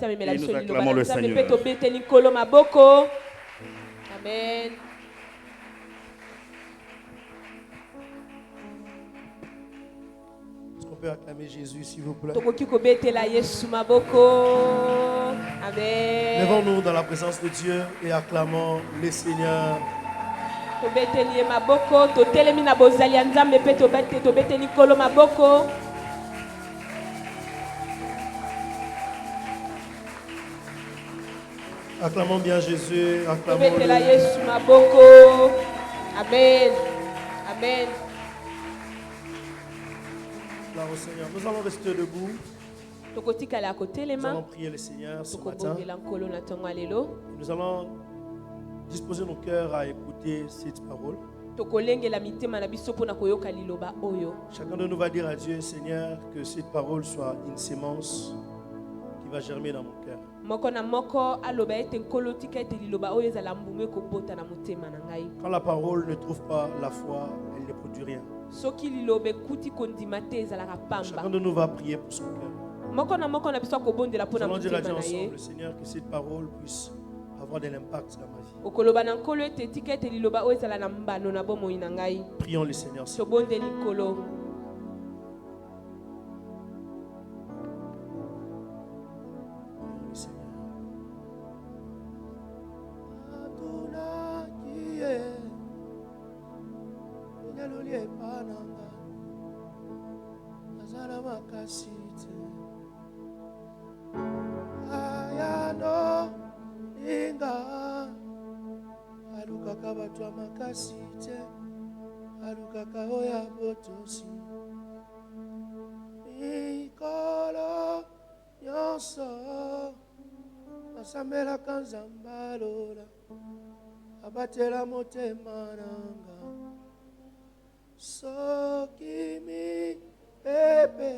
Et nous acclamons le Seigneur. Amen. Est-ce qu'on peut acclamer Jésus, s'il vous plaît? Amen. Levons-nous dans la présence de Dieu et acclamons le Seigneur. Acclamons bien Jésus, acclamons-le. Amen. Amen. Gloire au Seigneur. Nous allons rester debout. Nous allons prier le Seigneur ce matin. Nous allons disposer nos cœurs à écouter cette parole. Chacun de nous va dire à Dieu, Seigneur, que cette parole soit une sémence qui va germer dans mon cœur. Quand la parole ne trouve pas la foi, elle ne produit rien. Chacun de nous va prier pour son cœur. Nous allons dire à Dieu ensemble, Seigneur, que cette parole puisse avoir de l'impact dans ma vie. Prions le Seigneur. Samela kanzambalola abatela motema nanga soki mi pepe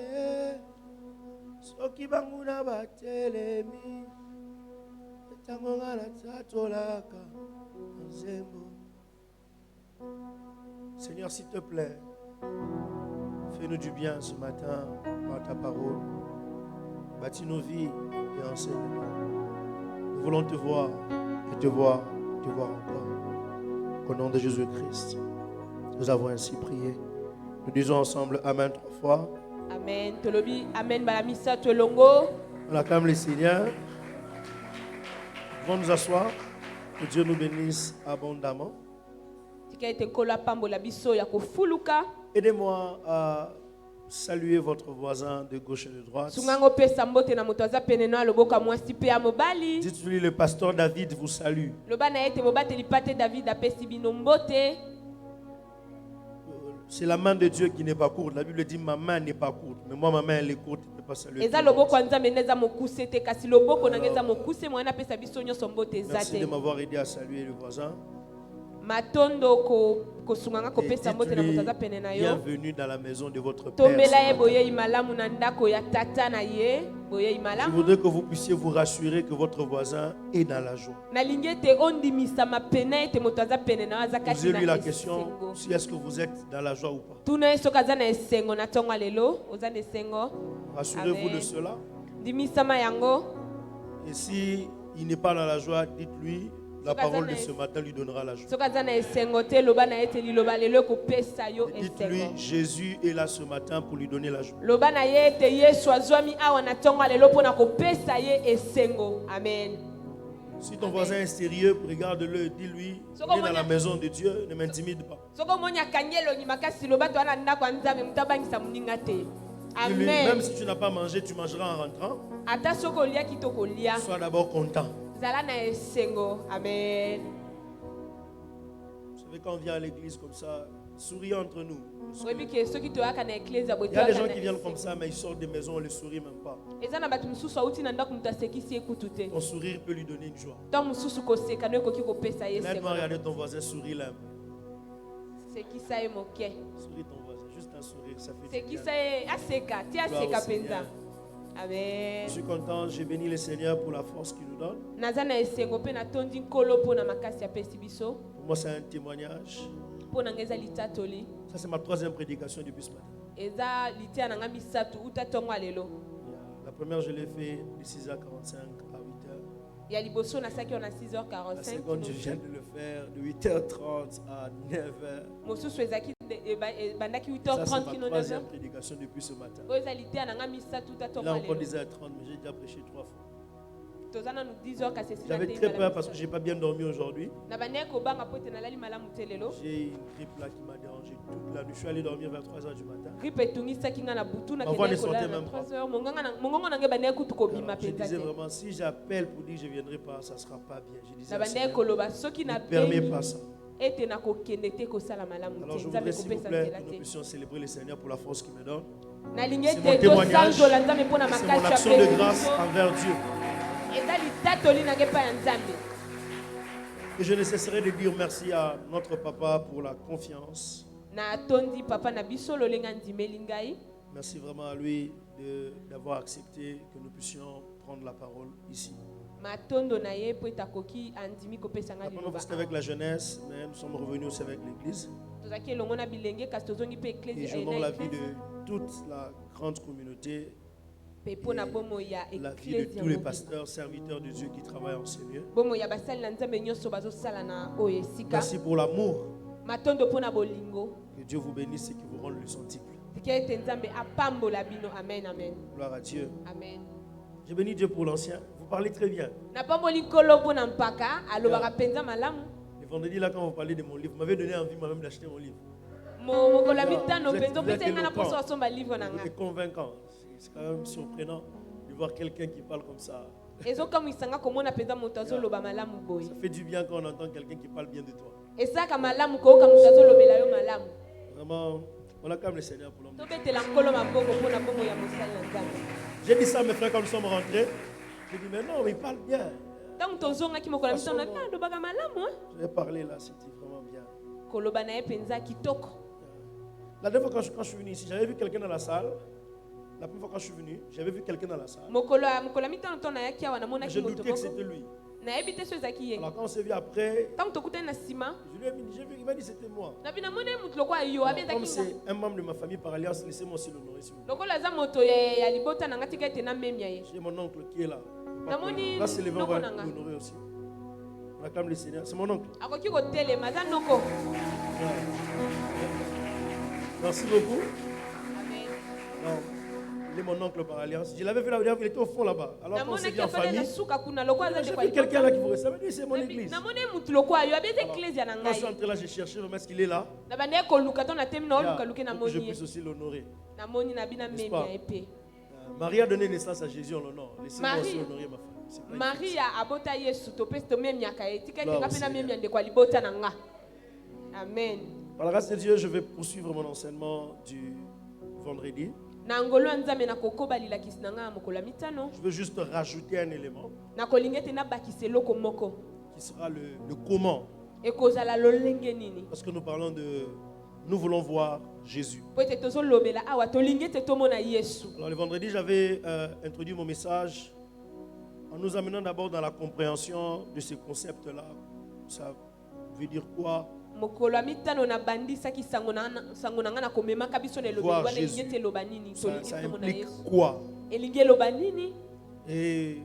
soki banguna batelemi etango ngala tatolaka nzembo. Seigneur, s'il te plaît, fais-nous du bien ce matin par ta parole. Bâtis nos vies et enseigne-nous. Nous voulons te voir et te voir encore. Au nom de Jésus-Christ, nous avons ainsi prié. Nous disons ensemble Amen 3 fois. Amen. Tolobi Amen balamisa tolongo. On acclame le Seigneur. Nous allons nous asseoir. Que Dieu nous bénisse abondamment. Aidez-moi à saluer votre voisin de gauche et de droite. Dites-lui, le pasteur David vous salue. C'est la main de Dieu qui n'est pas courte. La Bible dit ma main n'est pas courte. Mais moi, ma main elle est courte. Je ne peux pas saluer. Merci de m'avoir aidé à saluer le voisin. Bienvenue dans la maison de votre Père. Je voudrais que vous puissiez vous rassurer que votre voisin est dans la joie. Posez-lui la question si est-ce que vous êtes dans la joie ou pas. Rassurez-vous de cela. Et si il n'est pas dans la joie, dites-lui. La parole de ce matin lui donnera la joie. Dites-lui, Jésus est là ce matin pour lui donner la joie. Amen. Si ton voisin est sérieux, regarde-le, dis-lui, viens dans la maison de Dieu, ne m'intimide pas. Dis-lui, même si tu n'as pas mangé, tu mangeras en rentrant. Sois d'abord content. Amen. Vous savez, quand on vient à l'église comme ça, souriez entre nous. Il Il y a des gens qui viennent comme ça, mais ils sortent des maisons, on ne les sourit même pas. Ton sourire peut lui donner une joie. Aide-moi à regarder ton voisin, souris-le. Souris ton voisin, juste un sourire, ça fait du bien. Amen. Je suis content, j'ai béni le Seigneur pour la force qu'il nous donne. Pour moi, c'est un témoignage. Ça, c'est ma 3e prédication depuis ce matin. La première, je l'ai fait de 6h45 à 8h. Ya liboso na saki on a La 6h45. seconde, je viens de le faire de 8h30 à 9h. Mosusu ezaki bandaki Ça, 8h30 c'est kino ma 9h. troisième prédication depuis ce matin. Oyo eza litea na nga misatu ta Là encore tonga 10h30, mais j'ai déjà prêché 3 fois. toza nanu 10h kasi esila J'avais te très mbala peur parce que misatu. je n'ai pas bien dormi aujourd'hui. Na bandeki kobanga po ete nalali malamu te lelo. J'ai une grippe là qui m'a dérangé toute la nuit. Je suis allé dormir vers 3h du matin. Grippe etungisaki nga na butu na Parfois, kende ne sortez kolala na même pas. 3h mongongo na ngai bandeki kutu kobima Alors, je penza disais te. vraiment, si j'appelle pour dire que je ne viendrai pas, ça ne sera pas bien. Je disais, Na bandeki Seigneur, koloba soki ne na permets bengi pas ça. ete na kokende te kosala malamu Alors, te je nzambe voudrais, s'il vous kopesa plaît, nzela que nous te. puissions célébrer le Seigneur pour la force qu'il me donne. nalingi C'est mon ete témoignage. tosanzola nzambe mpo na C'est mon makasi action de grâce envers Dieu. eza litatoli na ngai epai ya nzambe. Et je ne cesserai de dire merci à notre papa pour la confiance. natondi papa na biso lolenga ndimeli ngai. Merci vraiment à lui d'avoir accepté que nous puissions prendre la parole ici. matondo na ye po ete akoki andimi kopesa ngai La première liloba fois c'était avec la jeunesse, mais nous sommes revenus aussi avec l'église. tozalaki elongo na bilenge kasi tozongi mpe Et je honore la vie de toute la grande communauté, mpe mpo na bomoi ya la vie de eklesi tous les pasteurs, serviteurs de Dieu qui travaillent en ces lieux. bomoi ya basali na nzambe nyonso bazosala na oyo esika. Merci pour l'amour. matondo mpo na bolingo Que Dieu vous bénisse et qu'il vous rende le centuple. tika ete nzambe apambola bino. Amen, amen, Gloire à Dieu. amen. Je bénis Dieu pour l'ancien. Vous parlez très bien. napamboli nkolo mpo na mpaka alobaka mpenza malamu. Le vendredi, là, quand vous parlez de mon livre, vous m'avez donné envie moi-même d'acheter mon livre. mokolo ya mitano Vous êtes- mpenza vous êtes opesa nga na éloquent. poso asomba livre na nga. Et convaincant. C'est quand même surprenant de voir quelqu'un qui parle comme ça. ezokamwisanga komona mpenza moto azoloba malamu boye. Ça fait du bien quand on entend quelqu'un qui parle bien de toi. esaka malamu koyoka moto azolobela yo malamu. Vraiment, on acclame le Seigneur pour l'homme. tobetela nkolo maboko mpo na bomoi ya mosali na nzambe. J'ai dit ça à mes frères quand nous sommes rentrés. J'ai dit, mais non, mais il parle bien. ntango tozongaki mokolo ya mitano na alobaka malamu. Je vais parler là, c'était vraiment bien. koloba na ye mpenza kitoko. La dernière fois quand je suis venu ici, j'avais vu quelqu'un dans la salle. La première fois quand je suis venu, j'avais vu quelqu'un dans la salle. mokolo ya mitano to nayaki awa namonaki J'ai moto douté que moko c'était lui. nayebi te so ezalaki ye. Alors quand on s'est vu après, ntango tokutani na nsima je lui ai dit, j'ai vu, il m'a dit c'était moi. nabi namoni moto lokola yo abi Alors, comme ezalaki nga. c'est un membre de ma famille par alliance, laissez-moi aussi l'honorer. s'il vous plaît. lokola aza moto ya libota na nga tika ete namemia ye. J'ai mon oncle qui est là. Namoni Là, c'est le vent, on va noko nanga. l'honorer aussi. On acclame le Seigneur. C'est mon oncle. akoki kotelema aza noko. Merci beaucoup. Amen. Non, il est mon oncle par alliance. Je l'avais vu là-bas, il était au fond là-bas. Alors quand on s'est namonaki vu en afale na famille, suka kuna lokola aza j'ai ndeko vu quelqu'un là qui vous ressemble. Il dit, c'est mon église. namoni motu lokola yo abi eza eklesia na Quand je suis ngai. entré là, j'ai cherché vraiment est-ce qu'il est là. na bandeki koluka to natemi na oluka luke Pour que je namoni ye. puisse aussi l'honorer. namoni nabi namemia ye mpe. Marie a donné naissance à Jésus, on l'honore. Laissez-moi Marie. aussi honorer ma famille. C'est pas une maria abota yesu topesi tomemiaka ye tika ete Gloire nga au mpe Seigneur. namemia ndeko ya libota na nga. Amen. Par la grâce de Dieu, je vais poursuivre mon enseignement du vendredi. na ngolo ya nzambe nakokoba lilakisi na nga ya mokolo ya mitano. Je veux juste rajouter un élément nakolinga ete nabakisa eloko moko qui sera le comment. ekozala lolenge nini. Parce que nous parlons de... Nous voulons voir Jésus. po ete tozolobela awa tolingi ete tomona yesu. Alors le vendredi, j'avais introduit mon message en nous amenant d'abord dans la compréhension de ce concept-là. Ça veut dire quoi? mokolo ya mitano nabandisaki sango na nga na komemaka biso na elobeli Voir wana Jésus. elingi ete eloba nini. Ça tolingi tomona implique yesu quoi? elingi eloba nini. Et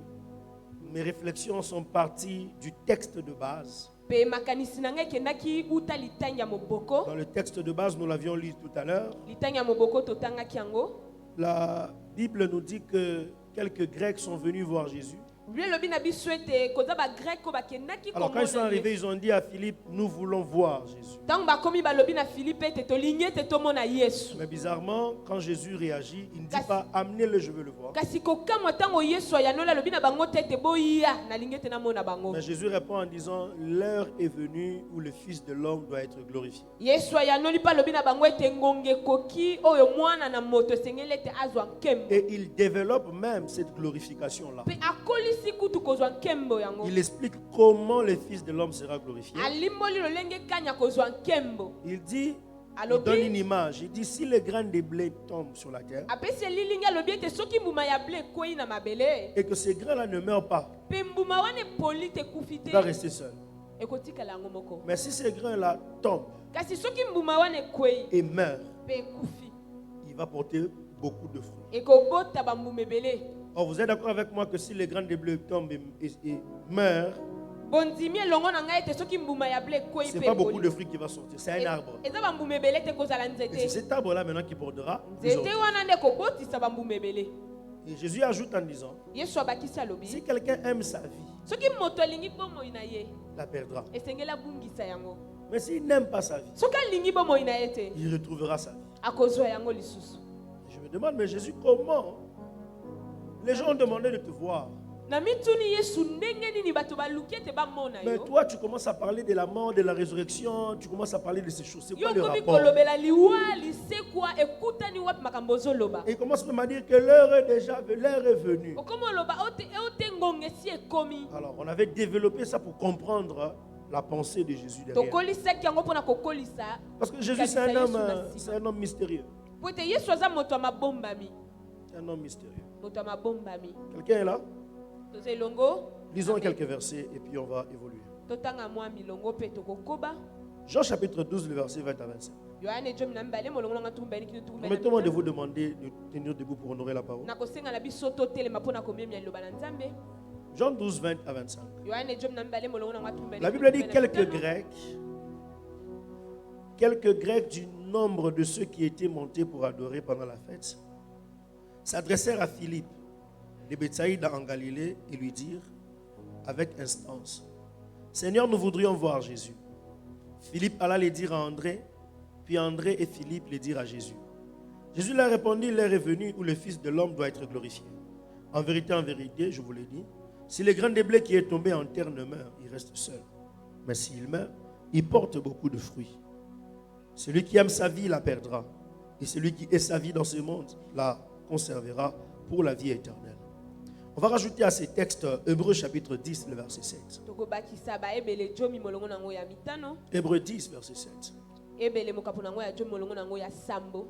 mes réflexions sont parties du texte de base. mpe makanisi na ngai ekendaki uta litangi ya moboko. Dans le texte de base, nous l'avions lu tout à l'heure. litangi ya moboko totangaki yango. La Bible nous dit que quelques Grecs sont venus voir Jésus. biblia elobi na biso ete koza bagrek oyo bakendaki Alors quand ils sont komona arrivés, Yesu. ils ont dit à Philippe, nous voulons voir Jésus. ntango bakomi balobi na filipe ete tolingi ete tomona yesu. Mais bizarrement, quand Jésus réagit, il ne dit Kasi- pas, amenez-le, je veux le voir. kasi kokamwa ntango yesu ayanoli alobi na bango te ete boya nalingi ete namona bango. Mais Jésus répond en disant, l'heure est venue où le Fils de l'homme doit être glorifié. yesu ayanoli mpe alobi na bango ete ngonga ekoki oyo mwana na moto esengeli ete azwa nkembo. Et il développe même cette glorification-là. mpe akolisi kutu kozwa nkembo yango. Il explique comment le Fils de l'homme sera glorifié. alimboli lolenge kanya kozwa nkembo. Il dit, il Alobi. donne une image. Il dit, si les grains de blé tombent sur la terre apesi elilingi alobi ete soki mbuma ya ble ekwei na mabele et que ces grains-là ne meurent pas, mpe mbuma wana epoli te ekufi il te va rester seul. ekotikala yango moko. Mais si ces grains-là tombent kasi soki mbuma wana ekwei et meurent, mpe ekufi il va porter beaucoup de fruits. ekobota bambuma ebele. Or, vous êtes d'accord avec moi que si les grains de blé tombent et meurent, Bondimi elongo na ngai te soki mbuma ya blé ekweyi ce n'est pe pas beaucoup ekoli. de fruits qui va sortir, c'est un arbre. Eza bambuma ebele te kozala Et c'est nzete. cet arbre-là maintenant qui portera. Nzete wana nde ekobotisa bambuma ebele. Et Jésus ajoute en disant, Yesu abakisi alobi. si quelqu'un aime sa vie, Soki moto alingi bomoi na ye, la perdra. esengeli abungisa yango. Mais s'il n'aime pas sa vie, Soki alingi bomoi na ye te, il retrouvera sa vie. akozwa yango lisusu. Et je me demande, mais Jésus, comment? Les gens ont demandé de te voir. Na mituni Yesu ndenge nini bato baluki ete bamona Mais yo. toi, tu commences à parler de la mort, de la résurrection, tu commences à parler de ces choses. C'est quoi Yo le komi rapport? kolobela liwa lisekwa ekutani wapi makambo ozoloba. Et il commence même à dire que l'heure est déjà l'heure est venue. Okomo loba ote ngonge si ekomi. Alors, on avait développé ça pour comprendre la pensée de Jésus derrière. Tokolisaki yango mpona kokolisa. Parce que Jésus, c'est un homme mystérieux. Po ete Yesu aza moto ya mabombami. C'est un homme mystérieux. Moto ya mabombami. Quelqu'un est là? Toza elongo. Lisons Amen. quelques versets et puis on va évoluer. Totanga mwa milongo pe tokokoba. Jean chapitre 12, le verset 20 à 25. Yohane jomi na mbale molongo nanga tumbani kino tumbani. Permettez-moi de vous demander de tenir debout pour honorer la parole. Na kosenga na biso totelema mpona komemia liloba na Nzambe. Jean 12, 20 à 25. Yohane jomi na mbale molongo nanga tumbani. La Bible dit quelques Grecs du nombre de ceux qui étaient montés pour adorer pendant la fête s'adressèrent à Philippe de Bethsaïda en Galilée et lui dirent avec instance, Seigneur, nous voudrions voir Jésus. Philippe alla les dire à André, puis André et Philippe les dirent à Jésus. Jésus leur répondit, l'heure est venue où le Fils de l'homme doit être glorifié. En vérité, je vous l'ai dit, si le grain de blé qui est tombé en terre ne meurt, il reste seul. Mais s'il meurt, il porte beaucoup de fruits. Celui qui aime sa vie la perdra. Et celui qui est sa vie dans ce monde la conservera pour la vie éternelle. On va rajouter à ces textes Hébreux chapitre 10, le verset 7. Tokobakisa ba ebele jomi molongo nango ya mitano. Hébreux 10, verset 7. Ebele mokapo nango ya jomi molongo nango ya sambo.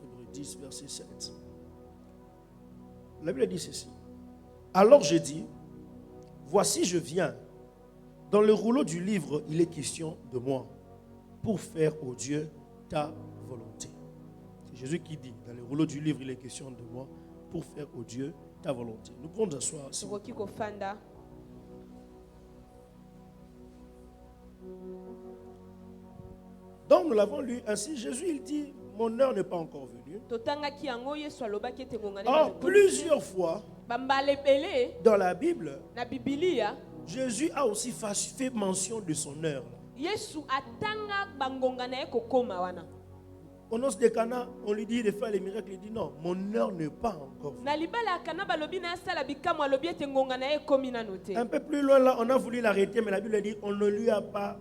Hébreux 10, verset 7. La Bible dit ceci. Alors je dis, voici je viens. Dans le rouleau du livre, il est question de moi pour faire au Dieu ta volonté. C'est Jésus qui dit, dans le rouleau du livre, il est question de moi pour faire au Dieu ta volonté. Nous pouvons nous asseoir. Tokoki kofanda. Donc nous l'avons lu ainsi. Jésus il dit, mon heure n'est pas encore venue. Totangaki yango Yesu alobaki ete ngongane. Or, plusieurs fois Bambale ebele dans la Bible, na Biblia, Jésus a aussi fait mention de son heure. Yesu atanga bangongana ye kokoma wana. Au nom de Cana, on lui dit de faire les miracles. Il dit non, mon heure n'est pas encore venue. Na libala kana balobi na sala bikamu alobi ete ngongana ye komi na note. Un peu plus loin là, on a voulu l'arrêter, mais la Bible dit on ne lui a pas,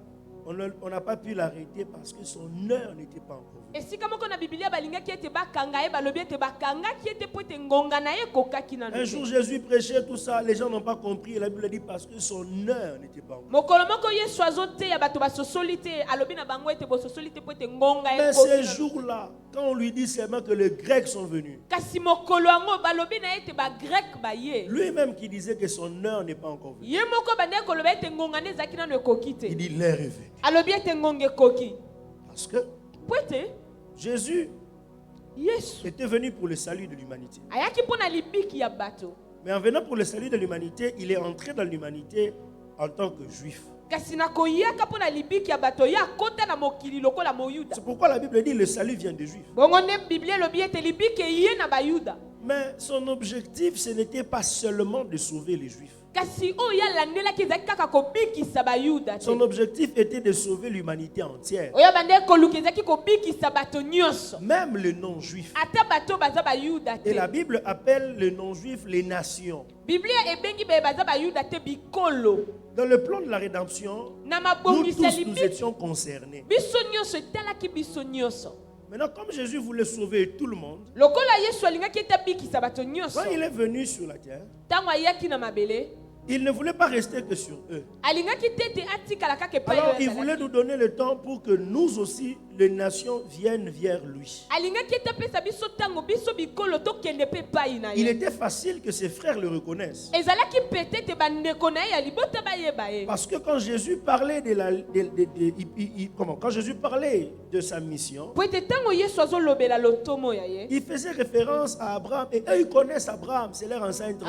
on n'a pas pu l'arrêter parce que son heure n'était pas encore venue. Esika moko na Biblia balingaki ete bakanga ye balobi ete bakangaki ete po ete ngongana ye kokaki na Un note. jour Jésus prêchait tout ça, les gens n'ont pas compris. Et la Bible dit parce que son heure n'était pas encore venue. Mokolo moko Yesu azote ya bato basosoli te alobi na bango ete bososoli te po ete ngonga ye Mais koki ces na note. jours-là, quand on lui dit seulement que les Grecs sont venus, Kasi mokolo yango balobi na ete ba grec ba ye. lui-même qui disait que son heure n'est pas encore venue, Ye moko bande koloba ete ngongana ezaki nano ekoki te. il dit l'heure est venue. Alobi ete ngonga ekoki. Parce que Po ete Jésus Yesu était venu pour le salut de l'humanité. ayaki mpona libiki ya bato. Mais en venant pour le salut de l'humanité, il est entré dans l'humanité en tant que juif. Kasi na koyaka mpona libiki ya bato ya kota na mokili lokola moyuda. C'est pourquoi la Bible dit le salut vient des juifs. Bongo nde Biblia elobi ete libiki ye na bayuda. Mais son objectif, ce n'était pas seulement de sauver les juifs. Kasi oyo alandelaki ezalaki kaka kobikisa bayuda te. Son objectif était de sauver l'humanité entière. Oyo bande koluka ezalaki kobikisa bato nyonso. Même les non-juifs. Ata bato baza bayuda Et te. la Bible appelle les non-juifs les nations. Biblia ebengi be baza bayuda te bikolo. Dans le plan de la rédemption, Na nous mabongisa tous nous libiki étions concernés. biso nyonso etalaki biso nyonso. Maintenant, comme Jésus voulait sauver tout le monde, Lokola Yesu alingaki ete abikisa bato nyonso. quand il est venu sur la terre, Tango ayaki na mabele, il ne voulait pas rester que sur eux. alingaki te ete atikala kaka epai Alors, oyo il azalaki. voulait nous donner le temps pour que nous aussi, les nations viennent vers lui. Il était facile que ses frères le reconnaissent. Parce que quand Jésus parlait quand Jésus parlait de sa mission, il faisait référence à Abraham et eux ils connaissent Abraham, c'est leur ancêtre.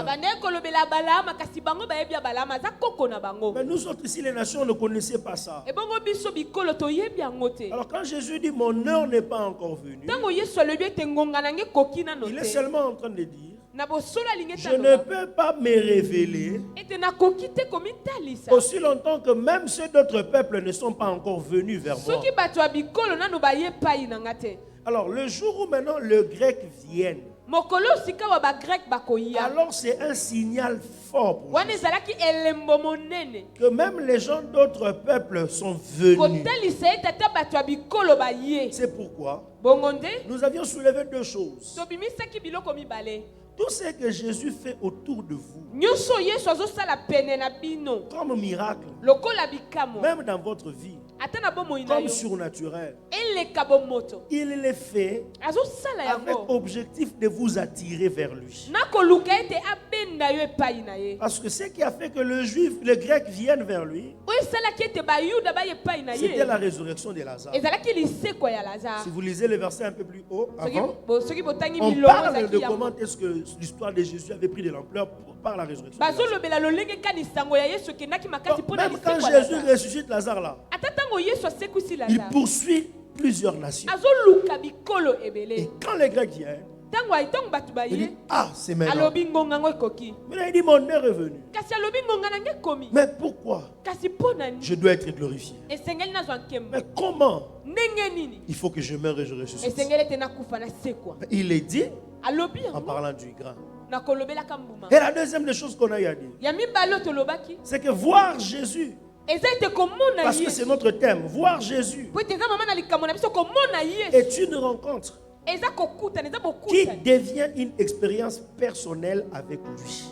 Mais nous autres ici les nations ne connaissaient pas ça. Alors quand Jésus dit mon heure n'est pas encore venue, il est seulement en train de dire je ne peux pas me révéler aussi longtemps que même ceux d'autres peuples ne sont pas encore venus vers moi. Alors le jour où maintenant le grec vienne, alors c'est un signal fort pour Jésus, que même les gens d'autres peuples sont venus. C'est pourquoi nous avions soulevé deux choses. Tout ce que Jésus fait autour de vous, comme miracle, même dans votre vie, comme surnaturel, il le fait avec objectif de vous attirer vers lui. Parce que ce qui a fait que le grec vienne vers lui, c'était la résurrection de Lazare. Si vous lisez le verset un peu plus haut, avant, on parle de comment est-ce que l'histoire de Jésus avait pris de l'ampleur par la résurrection de Lazare. Même quand Jésus ressuscite Lazare là, il poursuit plusieurs nations. Et quand les Grecs viennent, il dit, ah, c'est maintenant. Mais il dit, mon heure est venue. Mais pourquoi je dois être glorifié? Mais comment? Il faut que je meure et je ressuscite. Il est dit en parlant du grain. Et la deuxième des choses qu'on a eu à dire, c'est que voir Jésus, parce que c'est notre thème, voir Jésus est une rencontre qui devient une expérience personnelle avec lui.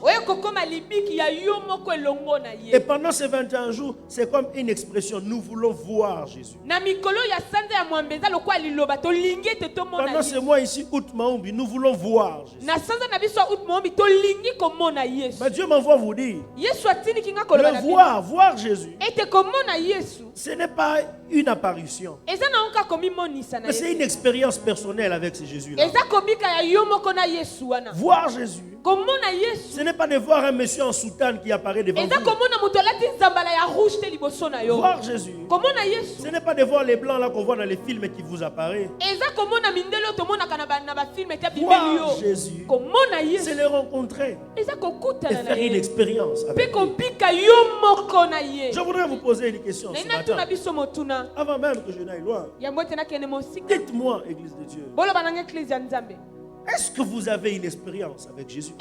Et pendant ces 21 jours, c'est comme une expression, nous voulons voir Jésus. Pendant ce mois ici, août Maumbi, nous voulons voir Jésus. Mais Dieu m'envoie vous dire, le voir Jésus, ce n'est pas une apparition, mais c'est une expérience personnelle avec ce Jésus-là. Voir Jésus, ce n'est pas de voir un monsieur en soutane qui apparaît devant vous. Voir Jésus, ce n'est pas de voir les blancs là qu'on voit dans les films qui vous apparaissent. Voir Jésus, c'est le rencontrer et faire une expérience avec lui. Je voudrais vous poser une question ce matin, avant même que je n'aille loin. Dites-moi, Église de Dieu, est-ce que vous avez une expérience avec Jésus?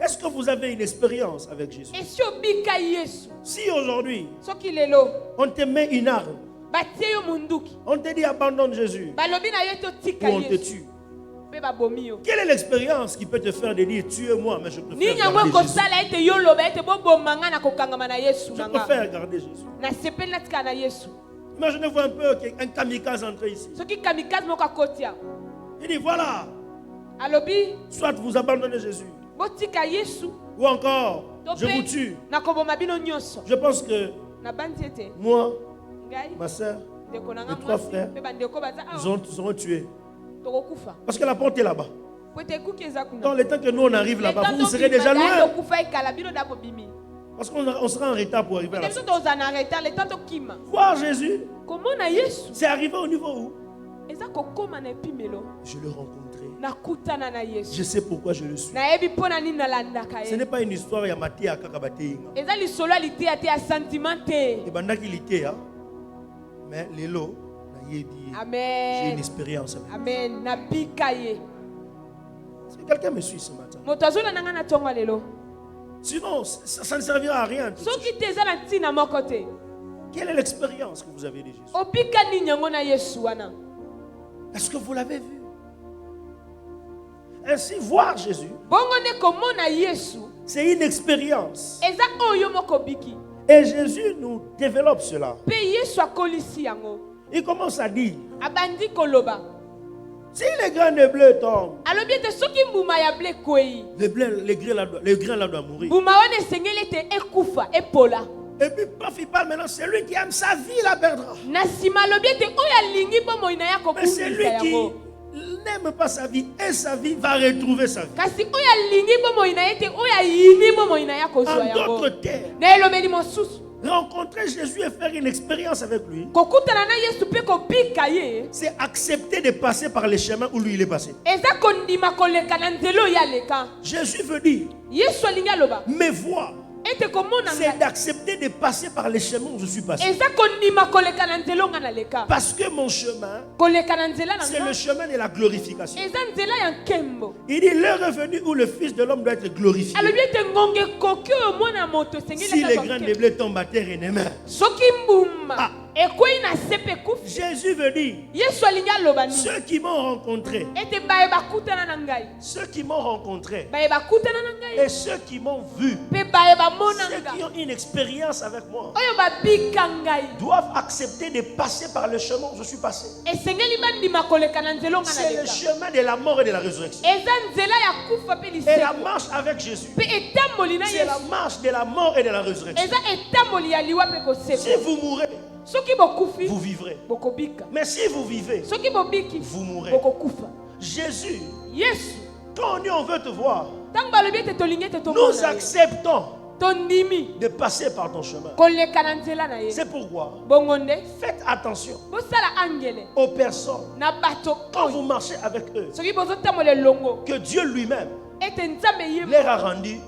Est-ce que vous avez une expérience avec Jésus? Si aujourd'hui, on te met une arme, on te dit abandonne Jésus, ou on te tue, quelle est l'expérience qui peut te faire de dire tuez-moi, mais je préfère garder Jésus? Je préfère garder Jésus. Imaginez-vous un peu un kamikaze entré ici. Il dit voilà, soit vous abandonnez Jésus, ou encore je vous tue. Je pense que moi, ma soeur, mes trois frères, nous seront tués. Parce que la porte est là-bas. Dans le temps que nous on arrive là-bas, vous serez déjà loin. Parce qu'on sera en retard pour arriver à la sortie. Voir Jésus, c'est arrivé au niveau où je le rencontrais. Je sais pourquoi je le suis. Ce n'est pas une histoire ya maté à kakabate. Mais lelo j'ai une expérience avec. Amen. Est-ce que quelqu'un me suit ce matin? Sinon, ça ne servira à rien. Quelle est l'expérience que vous avez de Jésus? Est-ce que vous l'avez vu? Ainsi, voir Jésus, c'est une expérience. Et Jésus nous développe cela. Pe Yesu akolisi yango. Il commence à dire, Abandi koloba. si les grains de blé tombent, Alobi ete soki mbuma ya ble kwei. les grains là doivent mourir. Mbuma wana esengeli ete ekufa epola. Et puis, il parle maintenant, celui qui aime sa vie la perdra. Na sima alobi ete oyo alingi bomoi na ya Mais celui kokumisa qui yango. n'aime pas sa vie et sa vie va retrouver sa vie. Kasi oyo alingi bomoi na ye te oyo ayini bomoi na ya kozwa En yango. d'autres termes, Na elobeli mosusu. rencontrer Jésus et faire une expérience avec lui, Kokutana na Yesu pe kobika ye. c'est accepter de passer par les chemins où lui il est passé. Eza kondima koleka na nzelo ya leka. Jésus veut dire, Yesu alingi aloba. mes voies, Ete komona c'est ngai. d'accepter de passer par les chemins où je suis passé. Eza kondima koleka na nzelo nga na leka. Parce que mon chemin, Koleka na nzela na c'est le nga. chemin de la glorification. Eza nzela ya nkembo. Il dit, l'heure est venue où le Fils de l'homme doit être glorifié. Alobi ete ngonge koki oyo mwana moto esengeli Si les azwa grains de nkembo. blé tombent à terre et ne meurent. Soki mbuma Ah. ekwei na sepe kufi. Jésus veut dire, Yesu alingi aloba nini? ceux qui m'ont rencontré, Ete baye bakutana na ngai. ceux qui m'ont rencontré, Baye bakutana na ngai. et ceux qui m'ont vu, Pe baye bamona ceux qui ngai. ont une expérience avec moi, Oyo babika ngai. doivent accepter de passer par le chemin où je suis passé. Esengeli bandima koleka na nzelo nga na C'est le leka. chemin de la mort et de la résurrection. Eza nzela ya kufa pe Et la liseko. marche avec Jésus, Pe etamboli na c'est la Yesu. marche de la mort et de la résurrection. Eza etamboli ya liwa pe Si koseko. vous mourrez, Soki bokufi vous vivrez. bokobika. Mais si vous vivez, Soki bobiki vous mourrez. bokokufa. Jésus, Yesu quand on dit on veut te voir, tango balobi ete tolingi ete nous tomona ye. acceptons Tondimi de passer par ton chemin. koleka na nzela na ye. C'est pourquoi, Bongo nde faites attention bosala angele aux personnes. na bato Quand oyo vous marchez avec eux, soki bozotambola elongo que Dieu lui-même ete nzambe ye leur a rendu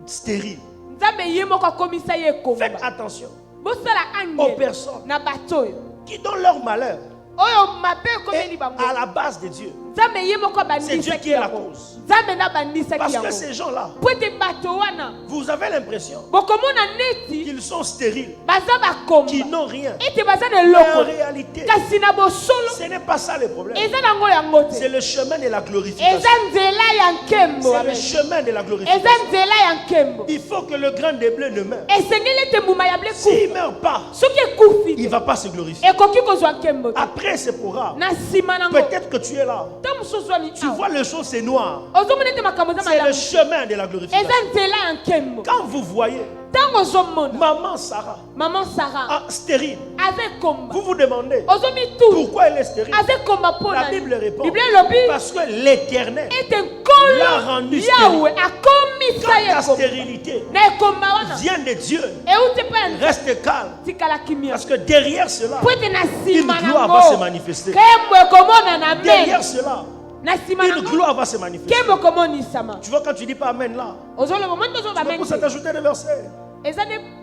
stériles. nzambe ye moko akomisa ye Faites ekomba. attention Bosala aux angele personnes na bato oyo qui, dans leur malheur, oyo mabe ekomeli est bango. à la base de Dieu. nzambe ye moko C'est Dieu abandisaki qui est la yango. cause. nzambe nabandisaki Parce que yango ces gens-là, po ete bato wana vous avez l'impression bokomona neti qu'ils sont stériles, baza bakomba qu'ils n'ont rien. ete baza na Mais en eloko réalité, kasi na bosolo ce n'est pas ça le problème. eza nango yango C'est te. le chemin de la glorification. eza nzela ya nkembo. C'est le Amen. chemin de la Eza glorification. nzela ya nkembo. Il faut que le grain de blé ne meure. esengeli ete mbuma ya ble S'il ne kufa meurt pas, soki ekufi il ne te va pas se glorifier. ekoki kozwa nkembo te. Après ce programme, na nsima nango peut-être que tu es là. ta mosusu wani Tu vois les choses, c'est noir. ozomona ete makambo eza C'est le malamu. chemin de la eza glorification. nzela ya nkembo. Quand vous voyez ntango ozomona maman Sarah mama sara stérile, aza ekomba vous vous demandez ozomi tu pourquoi elle est stérile. aza ekomba mpo La na Bible répond biblia elobi parce que l'Éternel ete l'a nkolo rendu yawe akomisa ye quand la ekomba stérilité na ekomba wana vient de Dieu, euti mpe ya nzambe. reste calme. tikala kimia Parce que derrière cela, po ete na une nsima gloire va se nango manifester. nkembo ekomona na Derrière mene cela, na nsima une nango gloire va se manifester. nkembo ekomonisama. Tu vois, quand tu dis pas Amen là, ozoloba moni tozoloba tu vas mene pour t'ajouter des versets. te eza ne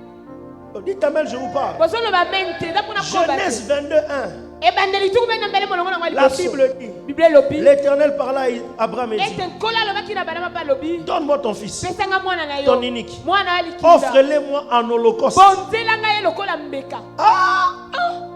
Dites Amen, je vous parle. bozoloba mene te eza mpona koba Genèse te 22, 1. ebandeli tuku mpe na mbele molongo nango ya La liboso. Bible dit, biblia elobi l'Éternel parla à Abraham et dit, ete nkolo alobaki na bana mapa alobi donne-moi ton fils, pesanga mwana na yo ton unique. mwana ya likinda Offre-le-moi en holocauste. bonzelanga ye lokola mbeka.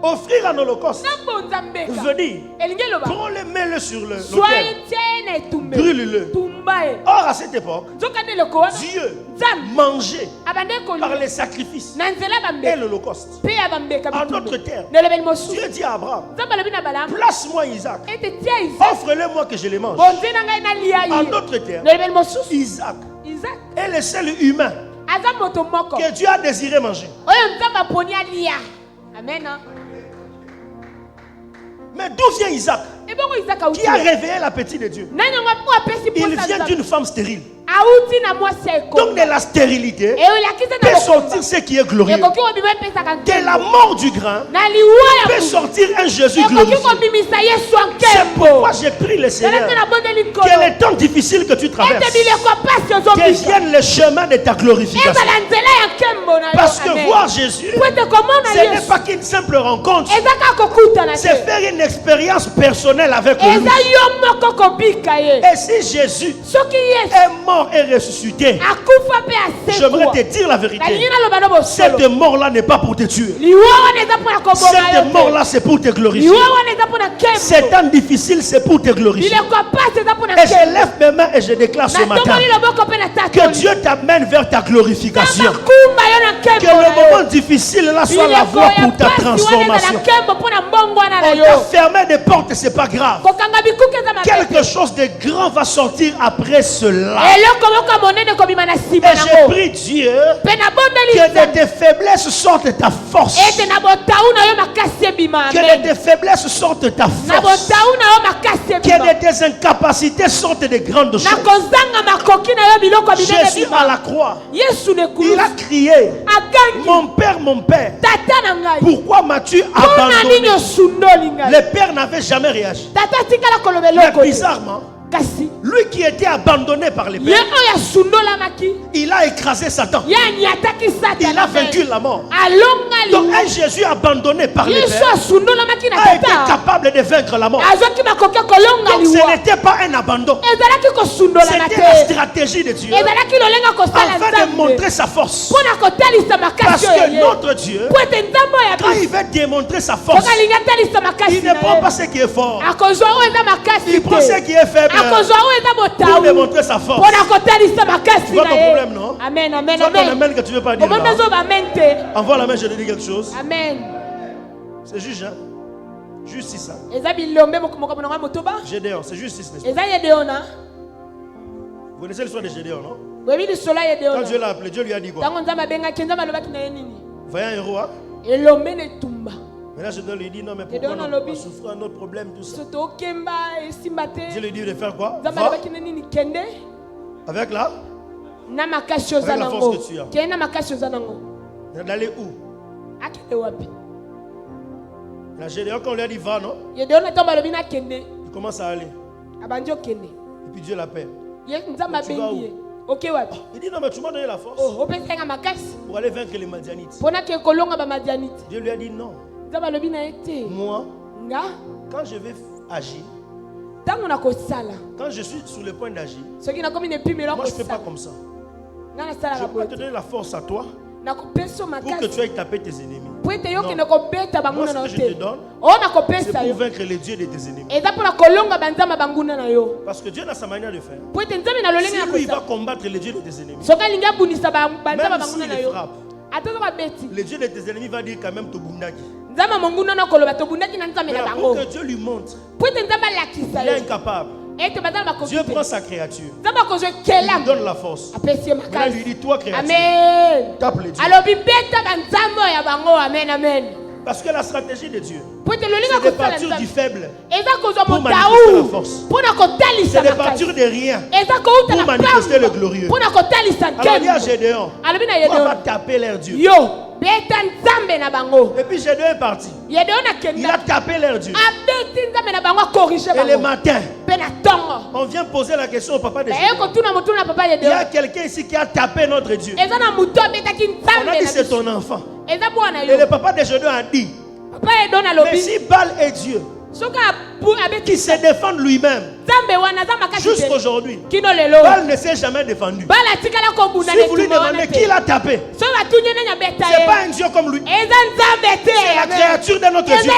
Offrir en holocauste nabonza mbeka veut dire, elingi eloba prends-le, mets-le sur l'autel, swai tie na etumbe brûle-le. tumba ye. Or, à cette époque, nzokande eloko wana Dieu nzambe mangeait abande par kolia les sacrifices na nzela et bambeka l'holocauste. mpe ya bambeka En bitumbe. d'autres termes, nelobeli mosusu Dieu dit à Abraham, nzambe alobi na balamu place-moi Isaac, ete tia isaac offre-le-moi que je le mange. bonze na ngai nalia En ye. d'autres termes, nelobeli mosusu Isaac isaac est le seul humain aza moto moko que Dieu a désiré manger. oyo nzambe aponi alia. amena. Mais d'où vient Isaac ebongo isaac auti qui a réveillé l'appétit de Dieu? nani yango mpo apesi Il posa vient nzambe d'une femme stérile. auti na mwasi ya Donc de ekomba la stérilité eyolakisa peut na sortir lokomba ce qui est glorieux. ekoki kobima epesaka De la nkembo mort du grain na liwa ya peut butu. sortir un Jésus ekoki glorifié. kobimisa yesu ya C'est nkembo. pourquoi j'ai pris le Seigneur. zala mpe nabondeli Que nkolo les temps difficiles que tu ete traverses bileko pasi ozobika deviennent le chemin de ta glorification. ezala nzela ya nkembo na yo. Parce que Amen. voir Jésus, po ete komona ce n'est yesu pas qu'une simple rencontre, eza kaka kokutana c'est te faire une expérience personnelle avec lui. eza yo moko kobika ye. Et si Jésus soki yesu est mort et ressuscité, akufa J'aimerais te dire la vérité. Cette mort-là n'est pas pour te tuer. Cette mort-là, c'est pour te glorifier. Ces temps difficiles, c'est pour te glorifier. Et je lève mes mains et je déclare ce matin que Dieu t'amène vers ta glorification. Que le moment difficile là soit la voie pour ta transformation. On t'a fermé des portes, c'est pas grave. Quelque chose de grand va sortir après cela. Et je prie Dieu que de tes faiblesses sorte ta force. Que de tes faiblesses sorte ta force. Que de tes incapacités sortent de grandes choses. Jésus à la croix, il a crié: mon Père, pourquoi m'as-tu abandonné? Le Père n'avait jamais réagi. Mais bizarrement, lui qui était abandonné par les pères, il a écrasé Satan. Il a vaincu la mort. Donc un Jésus abandonné par les pères a été capable de vaincre la mort. Donc ce n'était pas un abandon, c'était la stratégie de Dieu afin de montrer sa force. Parce que notre Dieu, quand il veut démontrer sa force, il ne prend pas ce qui est fort, il prend ce qui est faible pour démontrer sa force. Tu vois ton problème, non? Amen, amen, Tu vois ton amen. amen que tu ne veux pas dire là. Envoie la main, je te dis quelque chose. Amen. C'est juste, hein? Justice, ça. Gédéon, c'est justice, n'est-ce pas? Vous connaissez l'histoire de Gédéon, non? Quand Dieu l'a appelé, Dieu lui a dit quoi? Voyez un héros, hein? Maintenant, Gédéon lui dit: non, mais pourquoi on va souffrir un autre problème, tout ça? Dieu lui dit de faire quoi? Va avec là? Avec la force que tu as. D'aller où? La Gédéon, quand on lui a dit va, non? Il commence à aller. Et puis Dieu l'appelle. Tu vas où? Il dit: non, mais tu m'as donné la force pour aller vaincre les Madianites. Dieu lui a dit: non. Moi, quand je vais agir, quand je suis sur le point d'agir, moi je ne fais pas comme ça. Je peux te donner la force à toi pour que tu ailles taper tes ennemis. Non. Moi, ce que je te donne, c'est pour vaincre les dieux de tes ennemis. Parce que Dieu a sa manière de faire. Si lui, il va combattre les dieux de tes ennemis, même s'il les frappe, le Dieu de tes ennemis va dire quand même Tobundaki. Mais pour que Dieu lui montre il est incapable, Dieu prend sa créature, il lui donne la force. Maintenant il lui dit: toi créature, tape les dieux. Parce que la stratégie de Dieu, c'est de partir du faible pour manifester la force. C'est de partir de rien pour manifester le glorieux. Alors il y a Gédéon, on va taper leur Dieu. Et puis Gédéon est parti. Il a tapé leur Dieu. Et le matin, on vient poser la question au papa de Gédéon. Il y a quelqu'un ici qui a tapé notre Dieu. On a dit: c'est ton enfant. Et le papa de Gédéon a dit: mais si Baal est Dieu, qui se défend lui-même, jusqu'aujourd'hui, Baal ne s'est jamais défendu. Si vous lui demandez qui l'a tapé, ce n'est pas un Dieu comme lui, c'est la créature de notre Dieu.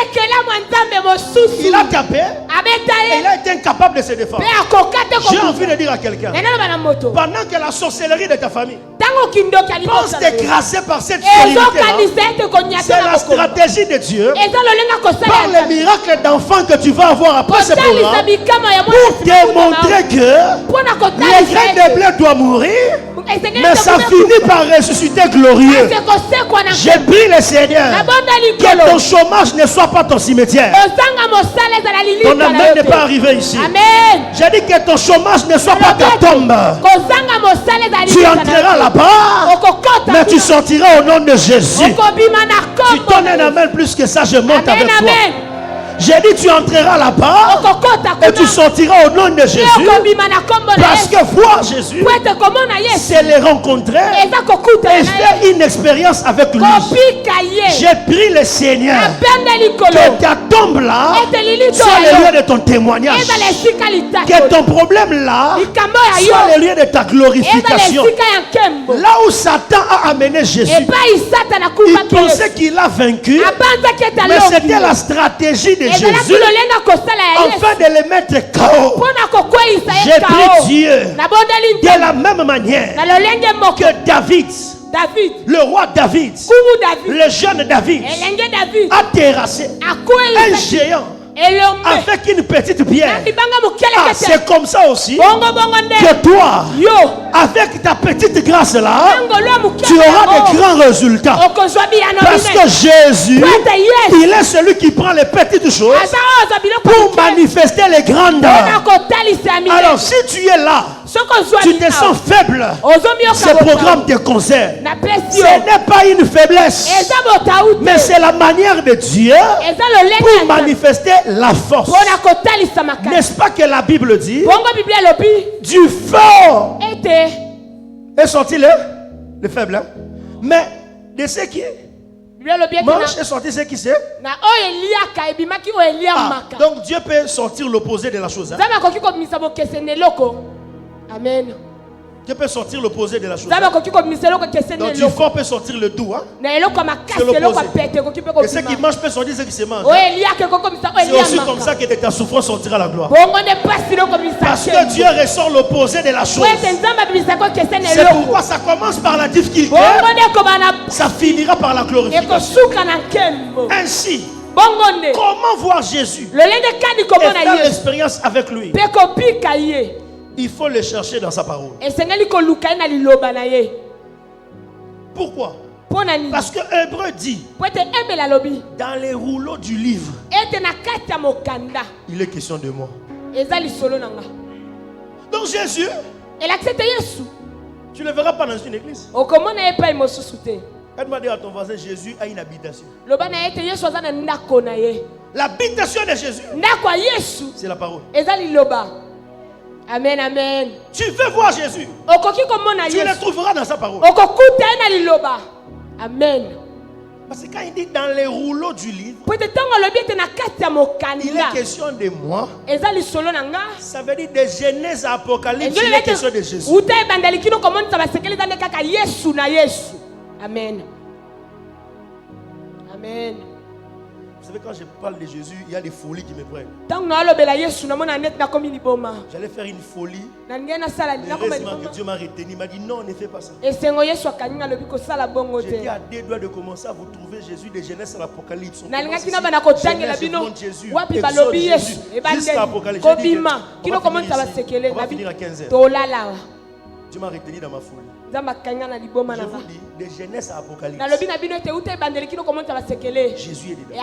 Il a tapé et il a été incapable de se défendre. J'ai envie de dire à quelqu'un, pendant que la sorcellerie de ta famille pense t'écraser par cette stérilité, c'est la stratégie de Dieu par les miracles d'enfants que tu vas avoir après ce programme pour démontrer que le grain de blé doit mourir, mais ça finit par ressusciter glorieux. J'ai pris le Seigneur que ton chômage ne soit pas ton cimetière. Ton amen n'est pas arrivé ici. J'ai dit que ton chômage ne soit pas ta tombe. Tu entreras là-bas, mais tu sortiras au nom de Jésus. Tu donnes un amen plus que ça, je monte avec toi. J'ai dit tu entreras là-bas et tu sortiras au nom de Jésus. Parce que voir Jésus, c'est les rencontrer et faire une expérience avec lui. J'ai pris le Seigneur que ta tombe là soit le lieu de ton témoignage, que ton problème là soit le lieu de ta glorification. Là où Satan a amené Jésus, il pensait qu'il a vaincu, mais c'était la stratégie de Jésus afin de le mettre KO. J'ai pris Dieu de la même manière que David, le roi David, le jeune David, a terrassé un géant avec une petite pierre. C'est comme ça aussi que toi, avec ta petite grâce là, tu auras de grands résultats. Parce que Jésus, il est celui qui prend les petites choses pour manifester les grandes. Alors si tu es là, tu te sens faible, ce programme te concerne. Ce n'est pas une faiblesse, mais c'est la manière de Dieu pour manifester la force. N'est-ce pas que la Bible dit du fort est sorti le faible, hein? Mais de ce qui mange est sorti ce qui sait. Donc Dieu peut sortir l'opposé de la chose, hein? Amen. Dieu peut sortir l'opposé de la chose. Donc du fort peut sortir le doux, hein? C'est l'opposé. Et ce qui mange peut sortir ce qui se mange, hein? C'est aussi comme ça que de ta souffrance sortira la gloire. Parce que Dieu ressort l'opposé de la chose. C'est pourquoi ça commence par la difficulté, ça finira par la glorification. Ainsi, comment voir Jésus et faire l'expérience avec lui? Il faut le chercher dans sa parole. Pourquoi? Parce que Hébreu dit dans les rouleaux du livre, il est question de moi. Donc Jésus, tu ne le verras pas dans une église. Elle m'a dit à ton voisin, Jésus a une habitation. L'habitation de Jésus, c'est la parole. Amen, amen. Tu veux voir Jésus, tu le trouveras dans sa parole. Amen. Parce que quand il dit dans les rouleaux du livre, il est question de moi. Ça veut dire de Genèse à Apocalypse, il est question de Jésus. Amen. Amen. Vous savez, quand je parle de Jésus, il y a des folies qui me prennent. J'allais faire une folie. Heureusement que Dieu m'a retenu. Il m'a dit non, ne fais pas ça. J'étais à 2 doigts de commencer à vous trouver Jésus de Genèse à l'Apocalypse. Jésus, jusqu'à l'Apocalypse. On va finir à 15h. Dieu m'a retenu dans ma folie. Je vous dis, de Genèse à Apocalypse, Jésus est dedans.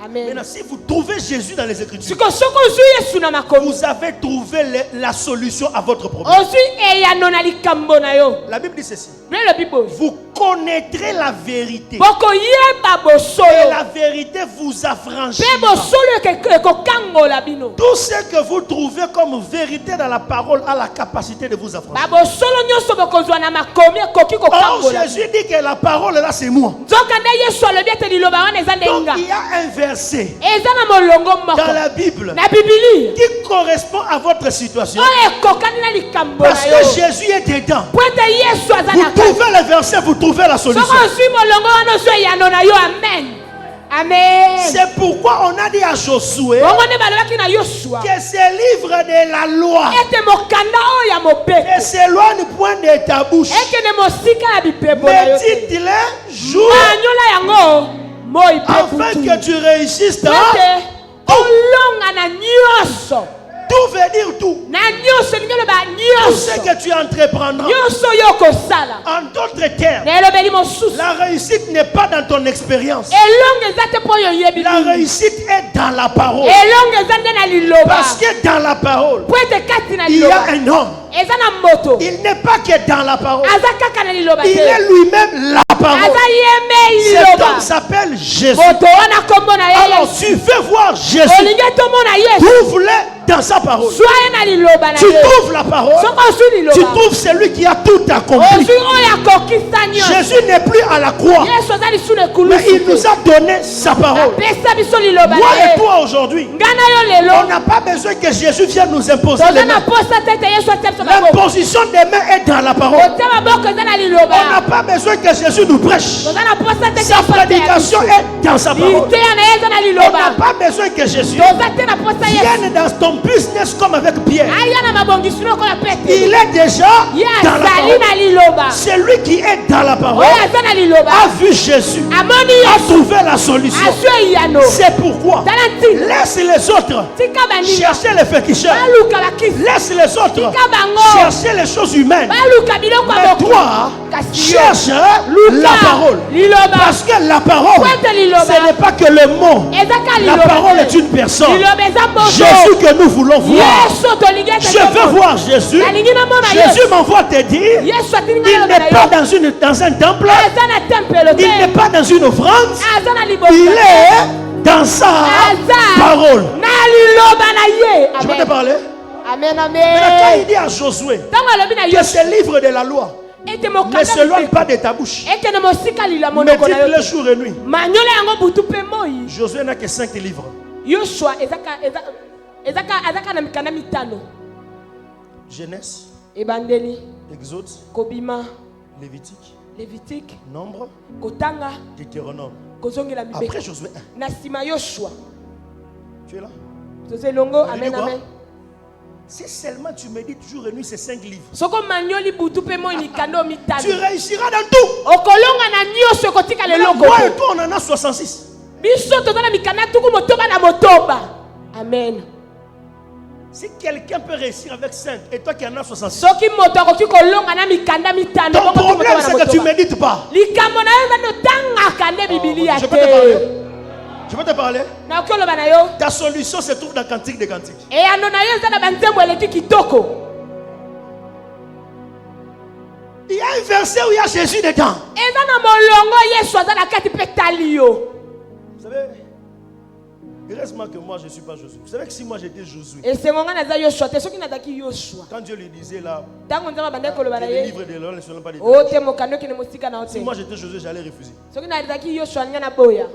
Amen. Maintenant, si vous trouvez Jésus dans les Écritures, vous avez trouvé la solution à votre problème. La Bible dit ceci: vous connaîtrez la vérité, et la vérité vous affranchira. Tout ce que vous trouvez comme vérité dans la parole a la capacité de vous affranchir. Or, Jésus dit que la parole là, c'est moi. Donc il y a un verset dans la Bible qui correspond à votre situation. Parce que Jésus est dedans. Vous trouvez le verset, vous trouvez la solution. Amen. C'est pourquoi on a dit à Josué que ce livre de la loi ne s'éloigne point de ta bouche. Médite-le jour afin que tu réussisses dans tout veut dire tout. Tout ce que tu entreprendras. En d'autres termes, la réussite n'est pas dans ton expérience. La réussite est dans la parole. Parce que dans la parole, il y a un homme. Il n'est pas que dans la parole. Il est lui-même la parole. Aza Cet liloba. homme s'appelle Jésus. Moto wana kombo na ye Alors Yesu. tu veux voir Jésus. Olingi tomona Yesu. Trouve-le dans sa parole. Soye na liloba na Tu ye. trouves la parole. Soko osu liloba. Tu trouves celui qui a tout accompli. Osu oyo akokisa nyonso. Jésus n'est plus à la croix. Yesu aza lisusu na ekulusu. Mais il nous a donné sa parole. Apesa biso liloba na Moi et ye. toi aujourd'hui, Ngana yo lelo. on n'a pas besoin que Jésus vienne nous imposer les Toza na mains. posa tete Yesu atia biso maboko. L'imposition des mains est dans la parole. Otia maboko eza na liloba. On n'a pas besoin que Jésus nous prêche. Toza na posa tete Sa prédication est dans sa parole. Iteya na ye eza na On n'a liloba. pas besoin que Jésus Toza te na posa Yesu. vienne dans ton business comme avec Pierre. Aya na mabongisu lokola Petro. Il est déjà Ye dans la azali parole. na liloba. Celui qui est dans la parole Oyo aza na liloba. a vu Jésus, Amoni a Yesu. trouvé la solution. Asio iyano. C'est pourquoi Tala ntina. laisse les autres Tika baninga. chercher les féticheurs. Baluka bakisi. Laisse les autres Tika bango. chercher les choses humaines. Baluka biloko ya Mais mokili. toi, Kasi yo. cherche Luka. la parole. Liloba. Parce que la parole, Kwete liloba. ce n'est pas que le mot. Ezaka La liloba. parole est une personne. Liloba eza moto. Jésus que nous voulons voir. Yesu tolingi ete Je veux voir Jésus. Nalingi namona Jésus Yesu. m'envoie te dire, Yesu atininga il liloba n'est na pas yo. dans un temple, Aza na tempelo te. il n'est pas dans une offrande, Aza na liboso. il est dans sa Aza. parole. Na liloba na ye. Je vais te Amen. parler. Amen, Mais quand amen. il dit à Josué Tango alobi na que Yesu. ce livre de la loi Ete ne mokanda s'éloigne pas de ta bouche, ekende mosika lila mais monoko na dites-le yo. jour et nuit. Manyola yango butu pe moi. Josué n'a que 5 livres. Yoshua ezaka na mikanda mitano. Genèse, Ebandeli, Exode, kobima, Lévitique, Lévitique, Nombre, kotanga, Deutéronome. kozongela Après mibeko. Josué 1. Na sima Yoshua. Tu es là? Toze longo, amen, quoi? amen. Si seulement tu médites jour et nuit ces 5 livres, Soko manyoli butu pe moi mikando tu mitano. réussiras dans tout. Okolonga na nyonso kotika le Maintenant, longo. moi et toi, on en a 66. Biso toza na mikanda tuku motoba na motoba. Amen. Si quelqu'un peut réussir avec 5 et toi qui en as 66, Soki moto akoki kolonga na mikanda mitano. ton bongo tu problème motoba na c'est que tu ne motoba. médites pas. Likambo na yo bano tanga kande bibilia Je peux te parler. te. Je peux te parler. Na okoloba na yo. Ta solution se trouve dans Cantique des Cantiques. E ano na yo eza na banzembo eleki kitoko. Il y a un verset où il y a Jésus dedans. Eza na molongo Yesu aza na kati pe tali yo. Vous savez, heureusement que moi je ne suis pas Josué. Vous savez que si moi j'étais Josué, Esengo nga naza Yoshua te soki nazaki Yoshua. quand Dieu lui disait là, Tango nzamba bande koloba na les ye. livres de l'Ordre ne seront pas des O te mokando kene mosika na Si ote. moi j'étais Josué, j'allais refuser. Soki nazaki Yoshua nga na boya.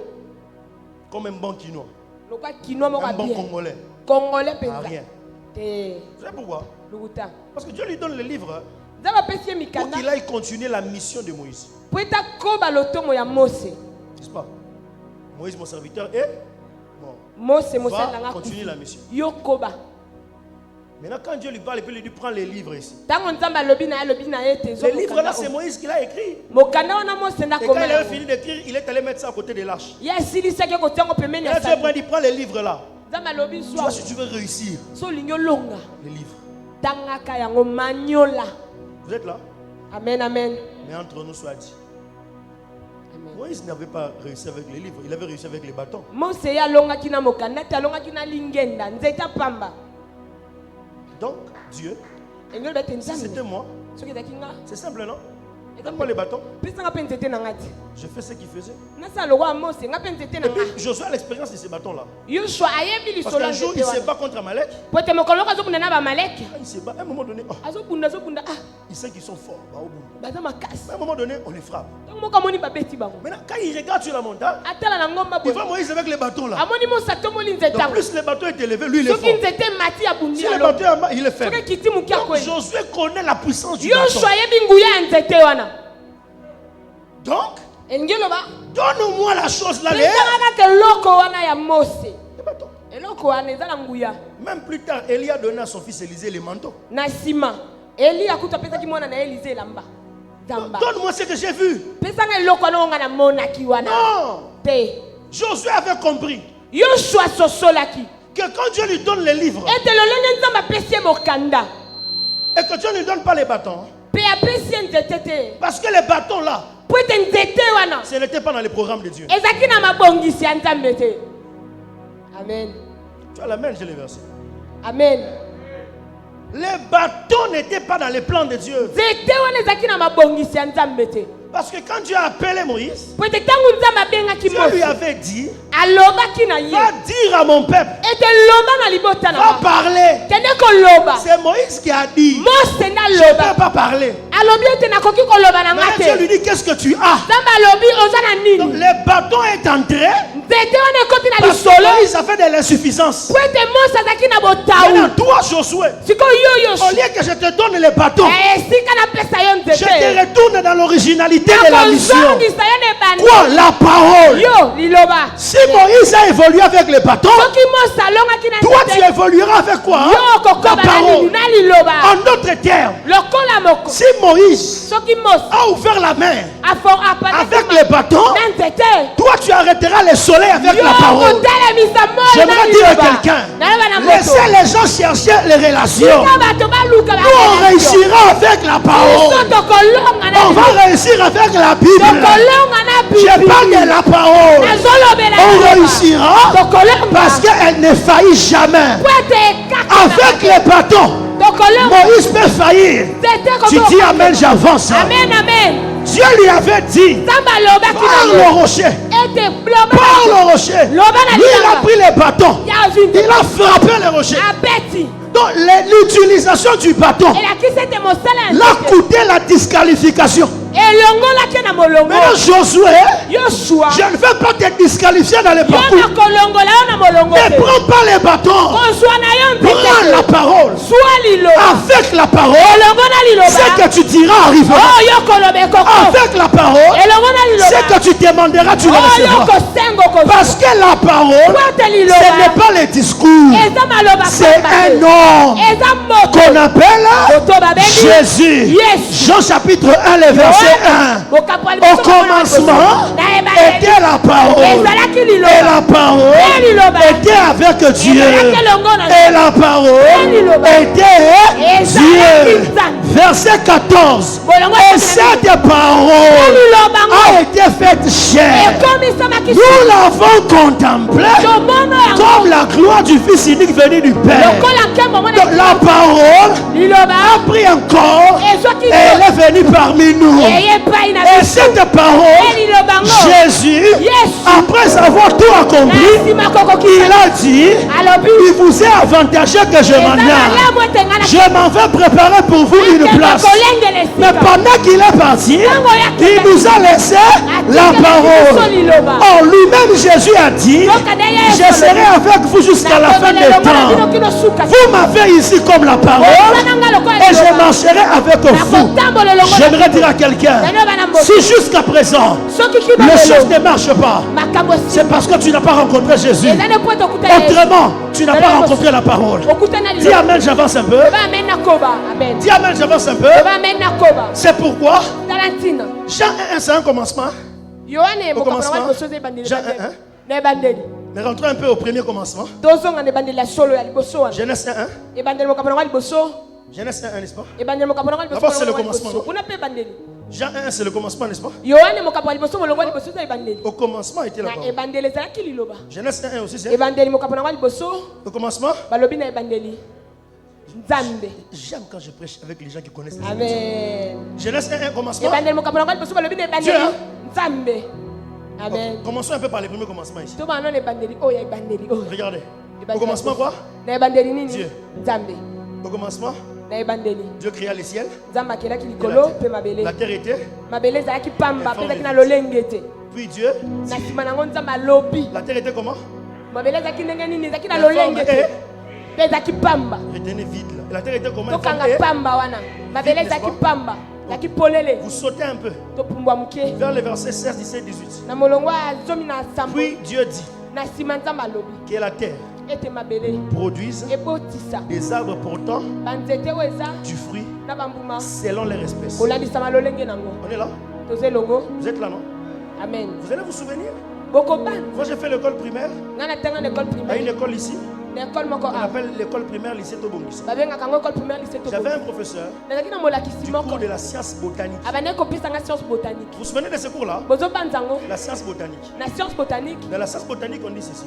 Comme un bon quinoa, Lokwa kinwa moko un bon bien. Congolais. Congolais Ah, penza. rien. Te Vous savez pourquoi? luguta. Parce que Dieu lui donne le livre Nzamba pesi ye pour mikanda. qu'il aille continuer la mission de Moïse. Po eta koba lotomo ya Mose. N'est-ce pas? Moïse, mon serviteur, est mort. Mose mosala Va nga continuer la mission. yo koba. Maintenant, quand Dieu lui parle, il peut lui dire prends les livres ici. Tango nzamba lobi na ye te zo. Les livres là, c'est Moïse qui l'a écrit. Mokanda wana Mose na Et quand il komela. avait fini d'écrire, il est allé mettre ça à côté des lâches. Ya silisaki kotiango pembeni Et ya là, Dieu sabi. prend les livres là. Nzamba lobi Tu vois, swa. si tu veux réussir, So linyo longa. les livres. Tangaka yango manyola. Vous êtes là? Amen, amen. Mais entre nous, soit dit. Amen. Moïse n'avait pas réussi avec les livres, il avait réussi avec les bâtons. Mose ya longa kina mokanda ta longa kina lingenda nzeta pamba. Donc, Dieu, Engelo bete si nzambe. c'était moi, Soki dakinga. c'est simple, non? Donne-moi les bâtons. Pesa nga pe nzete na ngati. Je fais ce qu'il faisait. Nasa lo wa Mose nga pe nzete na Et nga. puis, Josué a l'expérience de ces bâtons-là. Yoshua ayebi Parce lisolo qu'un jour, il nzete se wana. bat contre Amalek. Pote mokolo kazo kuna na ba malek. Il se bat. À un moment donné, oh, Azobunda ah il sait qu'ils sont forts. Bah, au bout. baza makasi. À un moment donné, on les frappe. Donc moka moni babeti bango. Maintenant, quand il regarde sur la montagne, Atala na ngomba il boy. voit Moïse avec les bâtons là. Amoni Mose tomoli Donc, nzeta. plus les bâtons étaient élevés, lui, il est fort. Soki nzete mati ya bundi Si le alo. bâton est en bas, il est faible. Soki kiti mukia Donc, kweli. Josué connaît la puissance du bâton. Yoshua ayebi nguya ya nzete wana. Donc, Engelo ba. donne-moi la chose là, les Pesa nga ke loko wana ya Mose. bâtons. Eloko wana eza na nguya. Même plus tard, Élie a donné à son fils Élisée les manteaux. Na sima Eli akuta pesa ki mwana na Elize elamba zamba Donne-moi ce que j'ai vu. pesa nga eloko wana nga na mona ki wana Non. te Josué avait compris Yoshua sosolaki que quand Dieu lui donne les livres ete lolenge nzamba pesi mokanda et que Dieu ne lui donne pas les bâtons, pe apesi nzete te parce que les bâtons là, po ete nzete wana ce n'était pas dans les programmes de Dieu. ezaki na mabongisi ya nzambe te. Amen, Tu as la main, j'ai les versets. amen. Les bâtons n'étaient pas dans les plans de Dieu. Nzete wana ezaki na mabongisi ya nzambe te. Parce que quand Dieu a appelé Moïse, po ete ntango nzambe abengaki Dieu lui Moïse avait dit, alobaki na ye va dire à mon peuple, ete loba na libota na va bango parler. kende koloba C'est Moïse qui a dit, Mose nde je ne aloba peux pas parler. alobi ete nakoki koloba na nga Mais Dieu lui te dit, qu'est-ce que tu as? nzambe alobi oza na Donc, nini le bâton est entré nzete wana ekoti na parce que lisolo Moïse a fait de l'insuffisance. po ete Mose azalaki na Maintenant, botawu toi, Josué, sikoyo yo au lieu que je te donne le bâton, esika napesa yo je te nzete retourne dans l'originalité de la mission. nakozongisa yo na ebandi Quoi? La parole. yo liloba Si Moïse a évolué avec le bâton, soki Mose alongaki na toi tu nzete évolueras avec quoi? yo La okokoba na nini parole. na liloba En d'autres termes, lokola moko si Moïse soki Mose a ouvert la main apesaki avec le bâton, na nzete toi tu arrêteras le soleil avec la parole. kotelemisa moi na J'aimerais dire à liloba quelqu'un, naloba na moto laissez les gens chercher les relations. tika bato baluka Nous on réussira avec la biso parole. tokolonga na On va réussir avec la Bible. tokolonga na Je parle de la parole. nazolobela On réussira tokolonga parce qu'elle ne faillit jamais. po ete ekaka Avec les bâtons, tokolonga Moïse peut faillir. nzete Tu dis amen, j'avance. amen amen Dieu lui avait dit, nzambe alobaki par na le yo rocher, ete loba par le rocher. loba na Lui, il a libanga pris les bâtons. yazwi Il a frappé le rocher. abeti Donc, l'utilisation du bâton elakisi ete mosala ya l'a nzete coûté la disqualification. elongolaki na molongo Maintenant, Josué, yosua je ne vais pas te disqualifier dans le yo parcours. nakolongola yo na molongo Ne te prends pas les bâtons. kozwa na yo Prends la nzete parole. zwa liloba Avec la parole, elongo na ce liloba que tu diras arrivera. oyo koloba ekoko Avec la parole, elongo na ce liloba que tu demanderas, tu le oyo recevras. kosenga okozwa Parce que la parole, po ete ce n'est liloba pas le discours. eza maloba C'est pamba un te nom eza moto qu'on appelle moto babengi Jésus. Yesu. Jean chapitre 1, le verset 1. Au commencement était la parole. ezalaki Et liloba la parole était avec Dieu. Et la parole était Dieu. Verset 14. Et cette parole a été faite chair. Nous l'avons contemplée comme la gloire du Fils unique venu du Père. Donc, la parole a pris un corps et elle est venue parmi nous. Et cette parole, Jésus, après avoir tout accompli, il a dit, il vous est avantageux que je m'en aille. Je m'en vais préparer pour vous une place. Mais pendant qu'il est parti, il nous a laissé la parole. Or, lui-même, Jésus a dit, je serai avec vous jusqu'à la fin des temps. Vous m'avez ici comme la parole et je marcherai avec vous. J'aimerais dire à quelqu'un, si jusqu'à présent, les choses ne marchent pas, c'est parce que tu n'as pas rencontré Jésus. Autrement, tu n'as pas rencontré la parole. Dis amen, j'avance un peu. Dis amen, j'avance un peu. C'est pourquoi Jean 1, c'est un commencement. Au commencement, Jean 1, 1. Mais rentrons un peu au premier commencement. Genèse 1, 1. Genèse 1, 1, n'est-ce pas? D'abord, c'est le commencement. Jean 1, c'est le commencement, n'est-ce pas? Au commencement était la parole. Genèse 1 aussi, c'est au commencement. J'aime quand je prêche avec les gens qui connaissent les Amen. Genèse 1, commencement. Dieu, Amen. Commençons un peu par les premiers commencements ici. Regardez. Au commencement quoi? Dieu. Au commencement, Dieu créa les ciels. La terre était. Puis Dieu. La terre était comment? Retenez vide là. La terre était comment? Vous sautez un peu vers les versets 16, 17, 18. Puis Dieu dit que la terre produise des arbres portant du fruit selon leur espèce. On est là? Vous êtes là, non? Amen. Vous allez vous souvenir? Moi j'ai fait l'école primaire. Il y a une école ici. On appelle l'école primaire lycée Tobongisa. J'avais un professeur du cours de la science botanique. Vous vous souvenez de ce cours-là? La science botanique. Dans la science botanique, on dit ceci.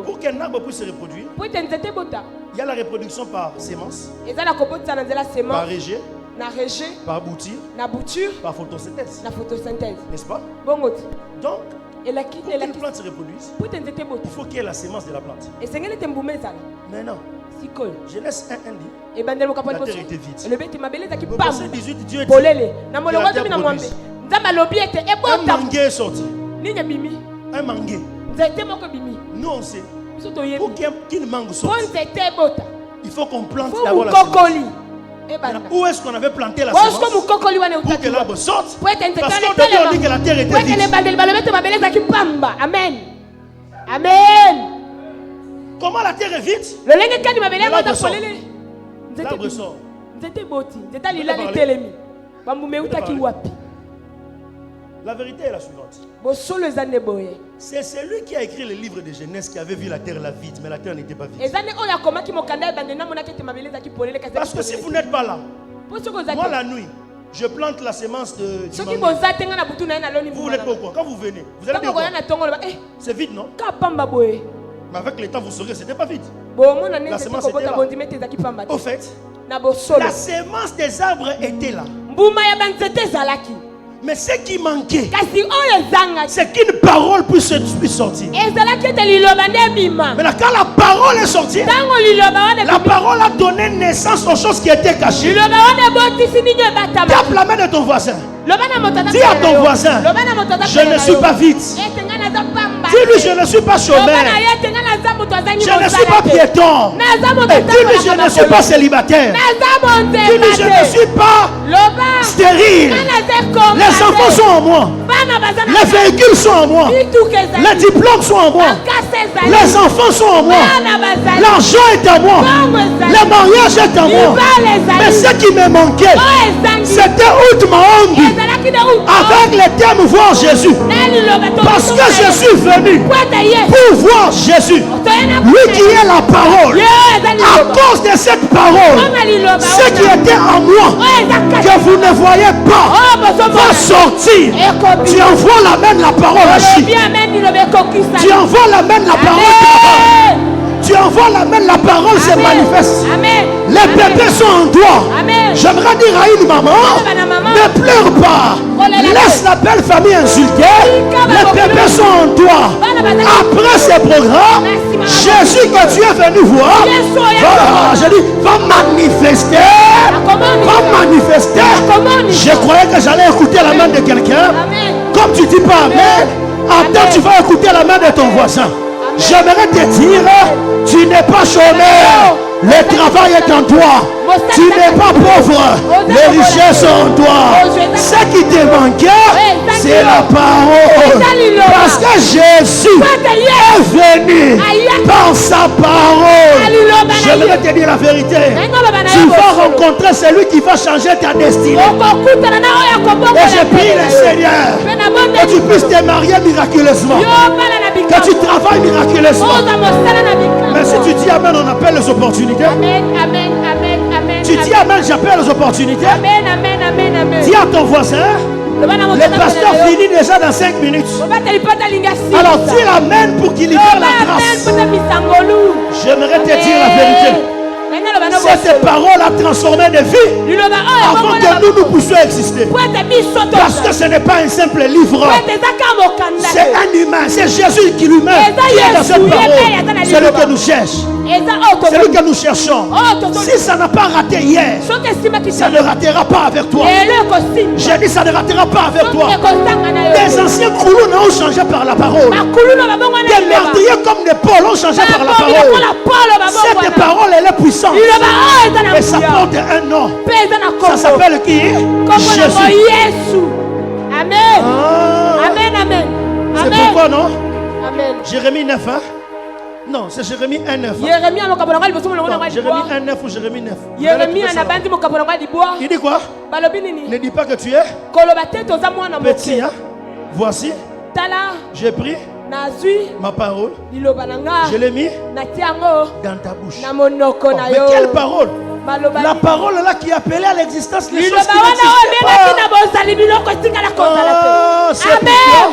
Pour qu'un arbre puisse se reproduire, il y a la reproduction par sémence, par rejet na rejet, par bouture, na bouture, par photosynthèse. na photosynthèse. N'est-ce pas? Bongo. Donc, Et la qui pour qu'une plante se reproduise, pour t'entendre il faut qu'il y ait la sémence de la plante. et c'est ngeli tembumeza la. Maintenant, Sikol. Genèse 1 dit, Et bandel mo kaponi la terre poso. était vide. Le bête mabeleza ki Au pam. verset 18, Dieu dit Polele. Na que molongo la terre tumi na mwambe. produise. Nzamba lobi ete Un ebota. manguier est sorti. Ligne bimi. Un manguier. Nzete moko bimi. Nous, on sait. Biso to yebi. Pour qu'une mangue Pour sorte, nzete ebota. il faut qu'on plante Faut d'abord la sémence. mukokoli. Ebanda. Où est-ce qu'on avait planté la Bosko sémence mukokoli wane pour que utaki. l'arbre sorte? Pour être Parce nzete qu'au début, on dit que la terre était Pour que les vide. bandel balobete mabeleza ki pamba. Amen. Amen. Comment la terre est vide? Lolenge kani mabele L'arbre ngota sort. polele. L'arbre sort. Nzete boti. Nzeta Vous lila parlez? litelemi. Bambume utaki parlez? wapi. La vérité est la suivante. Bosolo ezane boye. C'est celui qui a écrit le livre de Genèse qui avait vu la terre la vide, mais la terre n'était pas vide. Ezane oya komaki mokanda ebande na monaki te mabele zaki polele kasi. Parce que si vous n'êtes pas là, Posoko zaki. moi la nuit, je plante la sémence de du Soki mangue. boza tenga na butu na na loni. Vous n'êtes pas au courant. Quand vous venez, vous allez Tango dire quoi? koya na tongo ba C'est vide, non? ka pamba boye. Mais avec le temps, vous saurez, c'était pas vide. Bo mona La nende semence ko était bota là. bondimete zaki pamba. Au fait, Na bosolo. la sémence des arbres était là. Mbuma ya banzete zalaki. Mais ce qui manquait, Kasi oyo zanga. c'est qu'une parole puisse sortir. Ezalaki te liloba nde bima. Maintenant, quand la parole est sortie, Tango liloba wana la parole a donné naissance aux choses qui étaient cachées. liloba wana botisi ninyo batama. Tape la main de ton voisin. Loba na motata. Dis à ton voisin, Loba na motata. je ne suis pas vide. Etenga na za pamba. Dis-lui, je ne suis pas chômeur. Je ne suis pas piéton. Et dis-lui, je ne suis pas célibataire. Dis-lui, je ne suis pas stérile. Les enfants sont en moi. Les véhicules sont en moi. Les diplômes sont en moi. Les enfants sont en moi. L'argent est en moi. Le mariage est en moi. Mais ce qui me manquait, c'était Outmaongi. Avec les termes voir Jésus. Parce que je suis venu pour voir Jésus. Lui qui est la parole. À cause de cette parole, ce qui était en moi, que vous ne voyez pas, va sortir. Tu envoies la main, la parole agit. Tu envoies la main, la parole travaille. Tu envoies la main, la parole se manifeste. Les bébés sont en toi. J'aimerais dire à une maman, ne pleure pas. Laisse la belle famille insulter. Les bébés sont en toi. Après ce programme, Jésus que tu es venu voir, je dis, va manifester. Va manifester. Je croyais que j'allais écouter la main de quelqu'un. Comme tu dis pas amen, attends, tu vas écouter la main de ton voisin. J'aimerais te dire, tu n'es pas chômeur. Le travail est en toi. Tu n'es pas pauvre. Les richesses sont en toi. Ce qui te manquait, c'est la parole. Parce que Jésus est venu par sa parole. J'aimerais te dire la vérité. Tu vas rencontrer celui qui va changer ta destinée. Et je prie le Seigneur que tu puisses te marier miraculeusement. Que tu travailles miraculeusement. Mais si tu dis amen, on appelle les opportunités. Tu dis amen, j'appelle les opportunités. Dis à ton voisin, le pasteur finit déjà dans 5 minutes. Alors dis amen pour qu'il libère la grâce. J'aimerais te dire la vérité. Cette parole a transformé des vies avant que nous puissions exister. Parce que ce n'est pas un simple livre. C'est un humain. C'est Jésus qui lui-même qui est dans cette parole. C'est lui que nous cherchons. C'est lui que nous cherchons. Si ça n'a pas raté hier, ça ne ratera pas avec toi. J'ai dit ça ne ratera pas avec toi. Les anciens Koulou ont changé par la parole. Des meurtriers comme des Paul ont changé par la parole. Cette parole, elle est puissante. Et ça porte un nom. Ça s'appelle qui? Jésus. Amen. Amen, amen. C'est pourquoi non? Amen. Jérémie 9, hein? Non, c'est Jérémie 1, 9. Jérémie 1, 9 ou Jérémie 9. Il dit quoi? Ne dis pas que tu es petit, hein? Voici, j'ai pris ma parole, je l'ai mis dans ta bouche. Oh, mais quelle parole? La parole là qui appelait à l'existence les choses qui n'existaient pas. Oh, c'est pourquoi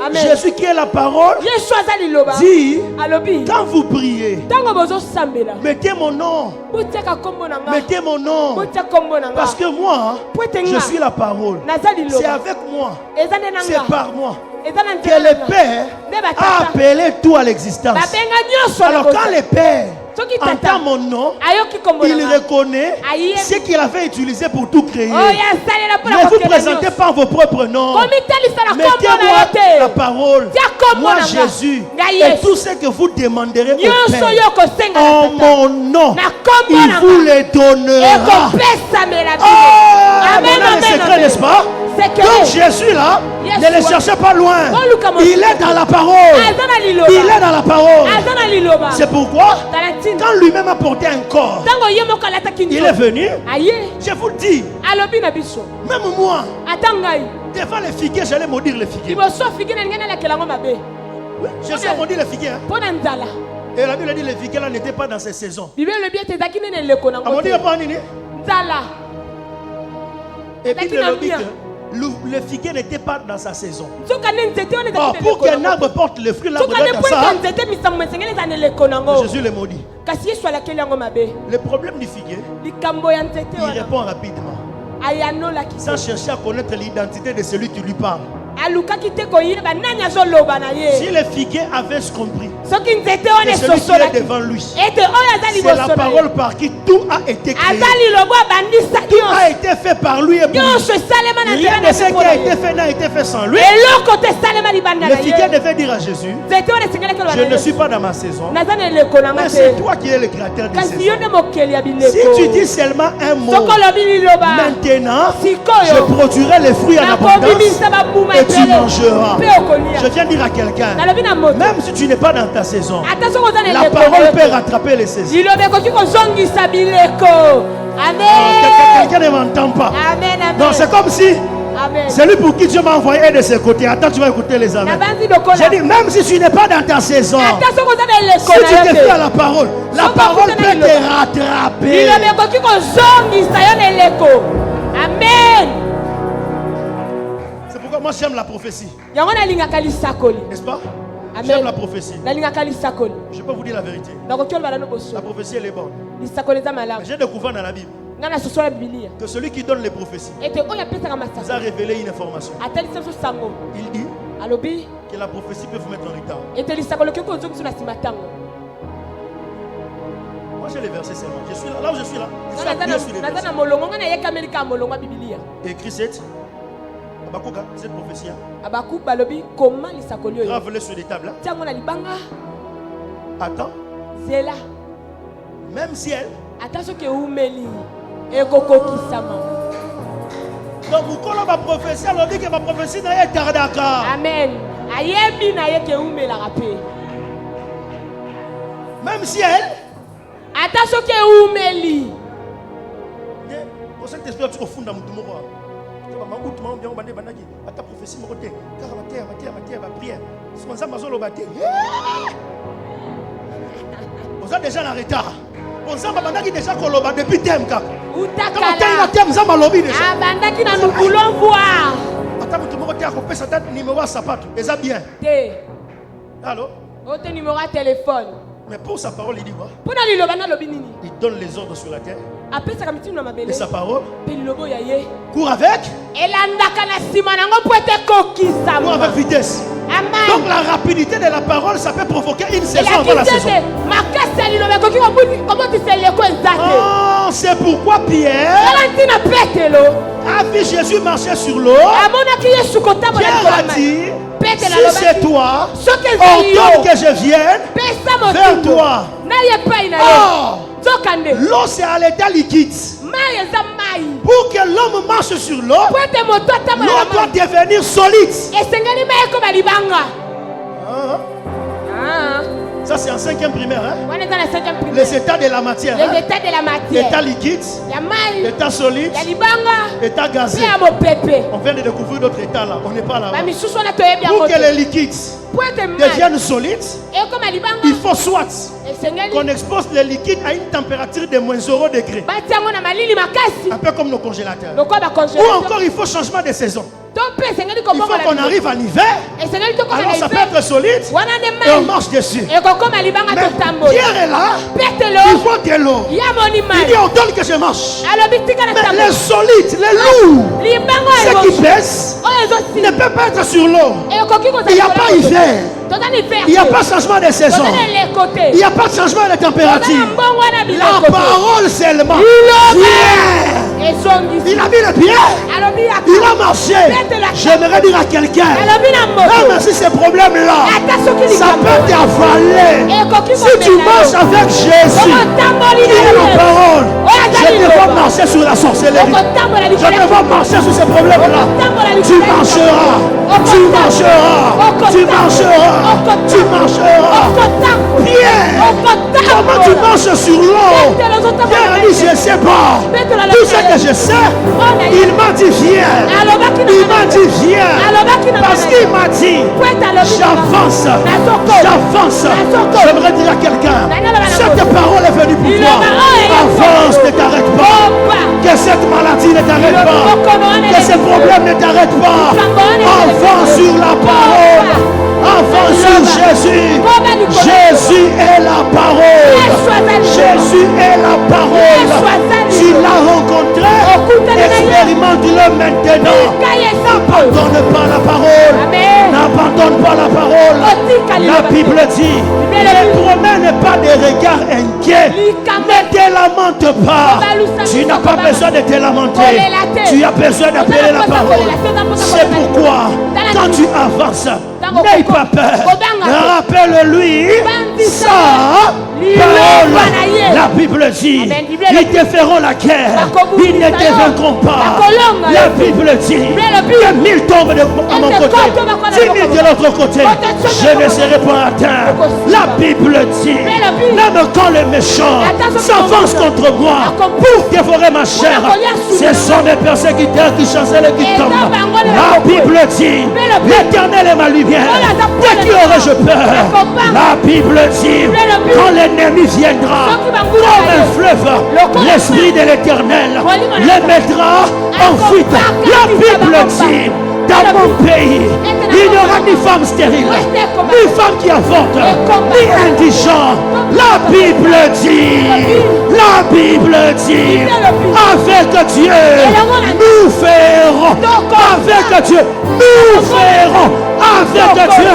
Amen. Jésus qui est la parole Yesu aza liloba. dit, Alobi. quand vous priez, Tango bozo sambela. mettez mon nom. Botiaka kombo na nga. Mettez mon nom. Botiaka kombo na nga. Parce que moi, je suis la parole. Naza liloba. C'est avec moi. Eza nde na nga. C'est par moi Eza na que nzela na le nga. Père Nde batata. a appelé tout à l'existence. Babenga nyonso na Alors boza. quand le Père Soki tata. entend mon nom, Ayoki kombo na il nga. reconnaît Aye. ce qu'il avait utilisé pour tout créer. Oh ya salela pona Ne vous kokela présentez nyonso. pas vos propres noms. Komita lisala kombo na Mettez-moi yote. la parole. Tia kombo Moi, na nga. Jésus. Nga Et Yesu. tout ce que vous demanderez au Nyonso Père, yo kosenga na en tata. mon nom, Na kombo il na vous nga. les donnera. Ekopesamela Oh, bino. Amen, voilà le amen, secret, amen. n'est-ce pas? Secret. Donc Jésus là, Yes, ne le ouais. cherchez pas loin. Oh, Luka, mon Il Dieu. est dans la parole. Azana liloba. Il est dans la parole. Azana liloba. C'est pourquoi, Talatine. quand lui-même a porté un corps, Tango ye moko alata kinzo. il est venu. Aye. Je vous le dis, Alobi na biso. même moi, Atangai. devant les figuiers, j'allais maudire les figuiers. Liboso figi na ngena la kelango mabe. Oui, je sais maudire les figuiers. Hein. Pona nzala. Et la Bible dit que les figuiers là n'étaient pas dans ces saisons. Bible le bien te zakine ne leko na À mon ngote. dire, pas nini. Nzala. Et puis Lakina le dit bien. que le figuier n'était pas dans sa saison. Soka ne nzete on Or, ezakine pour qu'un arbre porte le fruit, l'arbre Soka doit ne dans point ça. nzete misango mesengele za ne leko na ngo. Jésus le maudit. Kasi Yesu alakeli yango mabe. Le problème du figuier, Likambo ya nzete il wana. répond rapidement. Ayano la Sans chercher à connaître l'identité de celui qui lui parle. alukaki te koyeba nani azoloba na Si ye. le figuier avait compris Soki nzete wana que celui qui est esosolaki devant lui, ete oyo aza c'est la liboso na ye parole par qui tout a été créé. aza lilobo abandisaki Tout a nyonso été fait par lui et pour lui. nyonso esalema na Rien nzela de na ce mpepo qui na a été ye fait n'a été fait sans lui. eloko te esalema libanda Le na figuier ye devait dire à Jésus, nzete wana esengelaki je oloba ne suis pas dans ma saison. naza na eleko na nga Mais c'est te toi qui es le créateur de kasi saison. yo nde mokeli ya Si bileko tu dis seulement un mot, soki olobi liloba maintenant, je sikoyo produirai les fruits en abondance nakobimisa babuma et tu ebele mangeras. mpe okolia Je viens dire à quelqu'un, nalobi na moto même si tu n'es pas dans ta saison, ata soki oza na la eleko parole na peut yo te, rattraper les saisons. liloba ekoki kozongisa bileko Ah, amen Quelqu'un ne m'entend pas. amen Non, c'est amen comme si amen celui pour qui Dieu m'a envoyé est de ses côtés. Attends, tu vas écouter les amens. nabandi lokola J'ai dit, même si tu n'es pas dans ta saison, ata soki oza na eleko si tu na te yo fais à te la parole Soki peut okutana te liloba. rattraper. liloba ekoki kozongisa yo na eleko amen C'est pourquoi moi j'aime la prophétie. yango nalingaka lisakoli N'est-ce pas? Amen. J'aime la prophétie. nalingaka lisakoli Je peux vous dire la vérité. nakoki oloba nano La boso prophétie elle est bonne. lisakoli eza malamu J'ai découvert dans la Bible nga na sosola bibilia que celui qui donne les prophéties ete oyo apesaka nous a masako révélé une information. atalisa biso sango Il dit alobi que la prophétie peut vous mettre en retard. ete lisakoli okoki kozongisa na nsima ntango Moi j'ai les versets seulement. Je suis là, là où je suis là. Je suis Nga appuyé sur les naza versets. na molongo nga nayekameli kaka molongo ya bibilia Et écrit cette prophétie. abaku balobi koma lisakoli oyo Grave-le sur les tables. Hein. ntango na libanga Attends. zela Même si elle. ata soki eumeli ekokokisama Donc vous connaissez ma prophétie. Alors dit que ma prophétie n'a pas tardaka. amen ayebi na ye ke eumelaka mpe Même si elle. ata soki eumeli Pour cet esprit au fond dans mon tour. Ta prophétie me côté. Car ma prière. Si on s'en va sur bâté. On a déjà en retard. On s'en va déjà koloba depuis thème kaka. utakala thème ça m'a lobby déjà. abandaki na nukulon voir Ata mutu moko te akopesa ata numéro ya sapato. Eza bien. te Allô? ote numéro ya telefone Mais pour sa parole, il dit quoi? mpo na liloba nalobi nini Il donne les ordres sur la terre. apesaka mitindo na Et mabele sa parole mpe liloba ya ye court avec. elandaka na nsima nango mpo ete Court kokisama avec vitesse. amen Donc la rapidité de la parole, ça peut provoquer une saison avant la elakisi saison. ete makasi ya liloba ekoki kobotisa eleko eza te Oh, c'est pourquoi Pierre tala ntina petelo a vu Jésus marcher sur l'eau. amonaki yesu kotambola Pierre likolo a ya mai. dit, Petelo si alobaki, c'est toi, soki ezali ordonne yo que je vienne pesa vers motundo toi. na ye epai na ye Or, nzokande l'eau c'est à l'état liquide. mai eza mai Pour que l'homme marche sur l'eau, po ete moto atambola l'eau na doit mai devenir solide. esengeli mai ekoma libanga Ah, Ah, ça c'est en 5e primaire. Hein? wana eza na 5e Les primaire états de la matière. les Hein? états de la matière État liquide, ya mai état solide, ya libanga état mpe gazé. ya mopepe On vient de découvrir d'autres états là. On n'est pas là. bamisusu wana toyebi yango Pour que te les liquides po ete mai deviennent solides, ekoma libanga il faut soit esengeli qu'on expose les liquides à une température de moins 0 degré. batia yango na malili makasi Un peu comme nos congélateurs. lokola Ou bacongélateur encore il faut changement de saison. Il faut qu'on arrive à l'hiver. Alors ça peut être solide. Et on marche dessus. Mais Pierre est là. Il faut de l'eau. Il dit on donne que je marche. Mais les solides, les lourds, ceux qui pèsent, ne peuvent pas être sur l'eau. Il n'y a pas hiver. Il n'y a pas de changement de saison. Il n'y a pas de changement de température. La parole seulement. Il a mis le pied. Il a marché. J'aimerais dire à quelqu'un, même si ces problèmes-là, ça peut t'avaler. Si tu marches avec Jésus, il est la parole. Je ne vais pas marcher sur la sorcellerie. Je ne vais pas marcher sur ces problèmes-là. Tu marcheras. Tu marcheras. Tu marcheras. Tu marcheras. Pierre, comment tu marches sur l'eau? Pierre a dit, je ne sais pas. Tout ce que je sais, il m'a dit viens. Il m'a dit viens. Parce qu'il m'a dit, j'avance. J'avance. J'aimerais dire à quelqu'un, cette parole est venue pour toi. Avance, ne t'arrête pas. Que cette maladie ne t'arrête pas. Que ces problèmes ne t'arrêtent pas. Avance sur la parole. Avance sur Jésus. Jésus est la parole. Jésus est la parole. Tu l'as rencontré. Expérimente-le maintenant. N'abandonne pas la parole. N'abandonne pas la parole. La Bible dit, ne promène pas des regards inquiets. Ne te lamente pas. Tu n'as pas besoin de te lamenter. Tu as besoin d'appeler la parole. C'est pourquoi, quand tu avances, n'aie pas peur. Rappelle-lui ça. Parole. La Bible dit, ils te feront la guerre. Ils ne te vaincront pas. La Bible dit, que 1000 tombent à mon côté, 10 000 de l'autre côté, je ne serai pas atteint. La Bible dit, même quand les méchants s'avancent contre moi pour dévorer ma chair, ce sont mes persécuteurs qui chancellent et qui tombent. La Bible dit, l'Éternel est ma lumière. De qui aurais-je peur? La Bible dit, quand l'ennemi viendra comme un fleuve, l'Esprit de l'Éternel le mettra en fuite. La Bible dit, dans mon pays, il n'y aura ni femme stérile, ni femme qui avorte, ni indigent. La Bible dit, avec Dieu, nous ferons, avec Dieu, nous ferons, avec Dieu,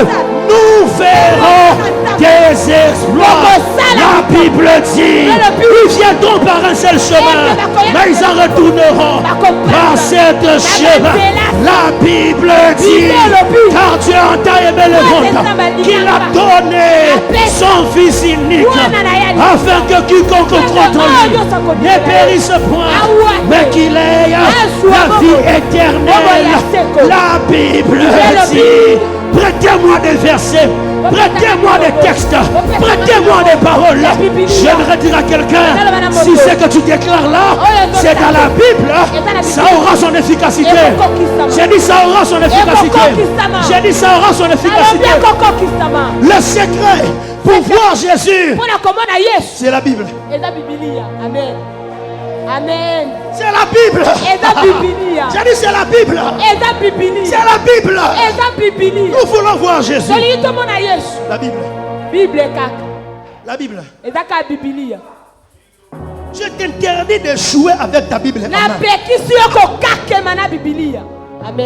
nous verrons des exploits. La Bible dit, ils viendront par un seul chemin, mais ils en retourneront par cette chemin. La Bible dit, car Dieu a tant aimé le monde qu'il a donné son Fils unique, afin que quiconque croit en lui ne périsse point, mais qu'il ait la vie éternelle. La Bible dit, prêtez-moi des versets, prêtez-moi des textes, prêtez-moi des paroles. J'aimerais dire à quelqu'un, si ce que tu déclares là, c'est dans la Bible, ça aura son efficacité. J'ai dit ça aura son efficacité. J'ai dit ça aura son efficacité. Le secret pour voir Jésus, c'est la Bible. Amen. Amen. C'est la Bible. J'ai dit c'est la Bible. C'est la Bible. Nous voulons voir Jésus. La Bible. La Bible. Je t'interdis de jouer avec ta Bible en main.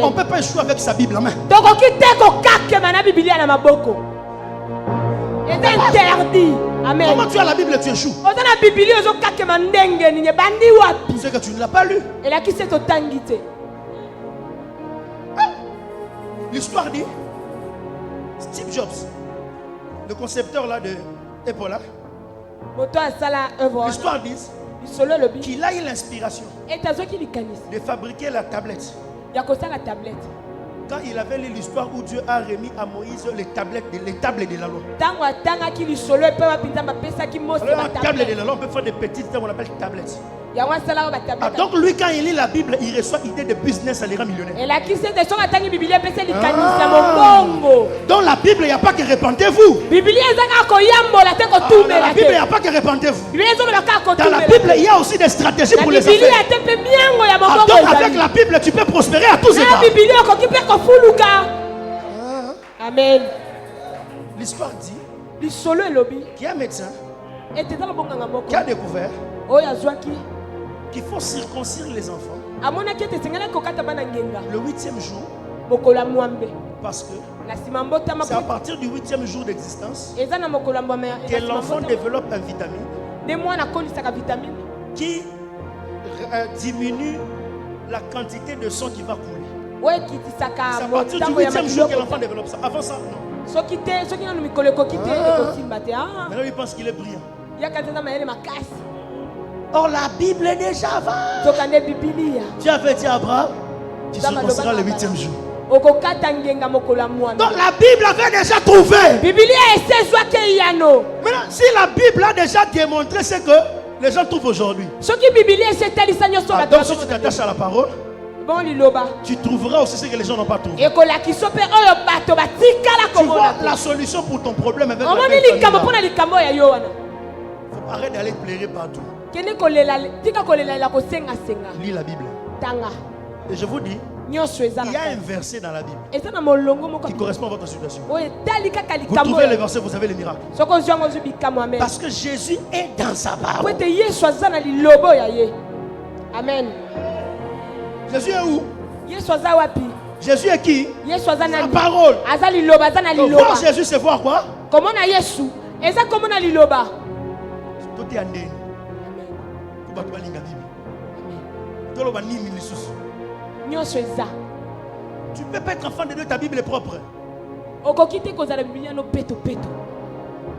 On ne peut pas jouer avec sa Bible en main. C'est interdit. Amen. Comment tu as la Bible et tu échoues? C'est que tu ne l'as pas lu. L'histoire dit, Steve Jobs, le concepteur là de Apple, l'histoire dit qu'il a eu l'inspiration de fabriquer la tablette. Quand il avait lu l'histoire où Dieu a remis à Moïse les tables de la loi. Alors, la table de la loi, on peut faire des petites, on appelle tablettes. Ah, donc lui, quand il lit la Bible, il reçoit l'idée de business, elle ira millionnaire. Dans la Bible, il n'y a pas que repentez-vous. Dans la Bible, il n'y a pas que repentez-vous. Dans la Bible, il y a aussi des stratégies pour les affaires. Ah, donc avec la Bible, tu peux prospérer à tous égards. Amen. L'histoire dit qu'il y a un médecin qui a découvert qu'il faut circoncire les enfants le 8e jour, parce que c'est à partir du 8e jour d'existence que l'enfant développe un vitamine qui diminue la quantité de sang qui va couler. C'est à partir du 8e jour que l'enfant développe ça. Avant ça, non. Maintenant, il pense qu'il est brillant. Or, la Bible est déjà avant. Tu avais dit à Abraham, tu circonciseras le 8e jour. Donc, la Bible avait déjà trouvé. Maintenant, si la Bible a déjà démontré ce que les gens trouvent aujourd'hui, donc si tu t'attaches à la parole, tu trouveras aussi ce que les gens n'ont pas trouvé. Tu vois la solution pour ton problème avec la Bible. Arrête d'aller te plairer partout. Lis la Bible. Et je vous dis, il y a un verset dans la Bible qui correspond à votre situation. Vous trouvez le verset, vous avez le miracle. Parce que Jésus est dans sa parole. Amen. Jésus est où? Jésus est qui? Sa parole. Donc, voir Jésus, c'est voir quoi? Tout est en dehors. Tu peux pas être enfant de Dieu, ta Bible est propre.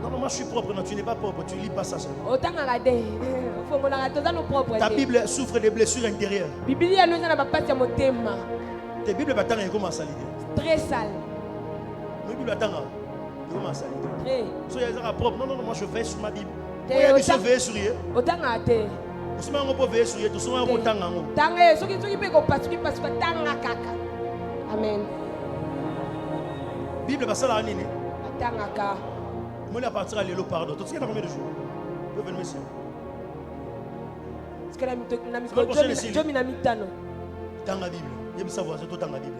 Non, moi je suis propre, non, tu n'es pas propre, tu lis pas ça seulement. Ta Bible souffre de blessures intérieures. Tes Bibles comment ça très sale. Mes Bibles comment ça Très. propre. Non, moi je veille sur ma Bible. Je veille sur eux. Amen. Bible va la nini. Moi la partir à l'élo pardon. Tout ce qui est dans combien de jours? Vous venez ici. Dans la Bible. Il y a savoir c'est tout dans la Bible.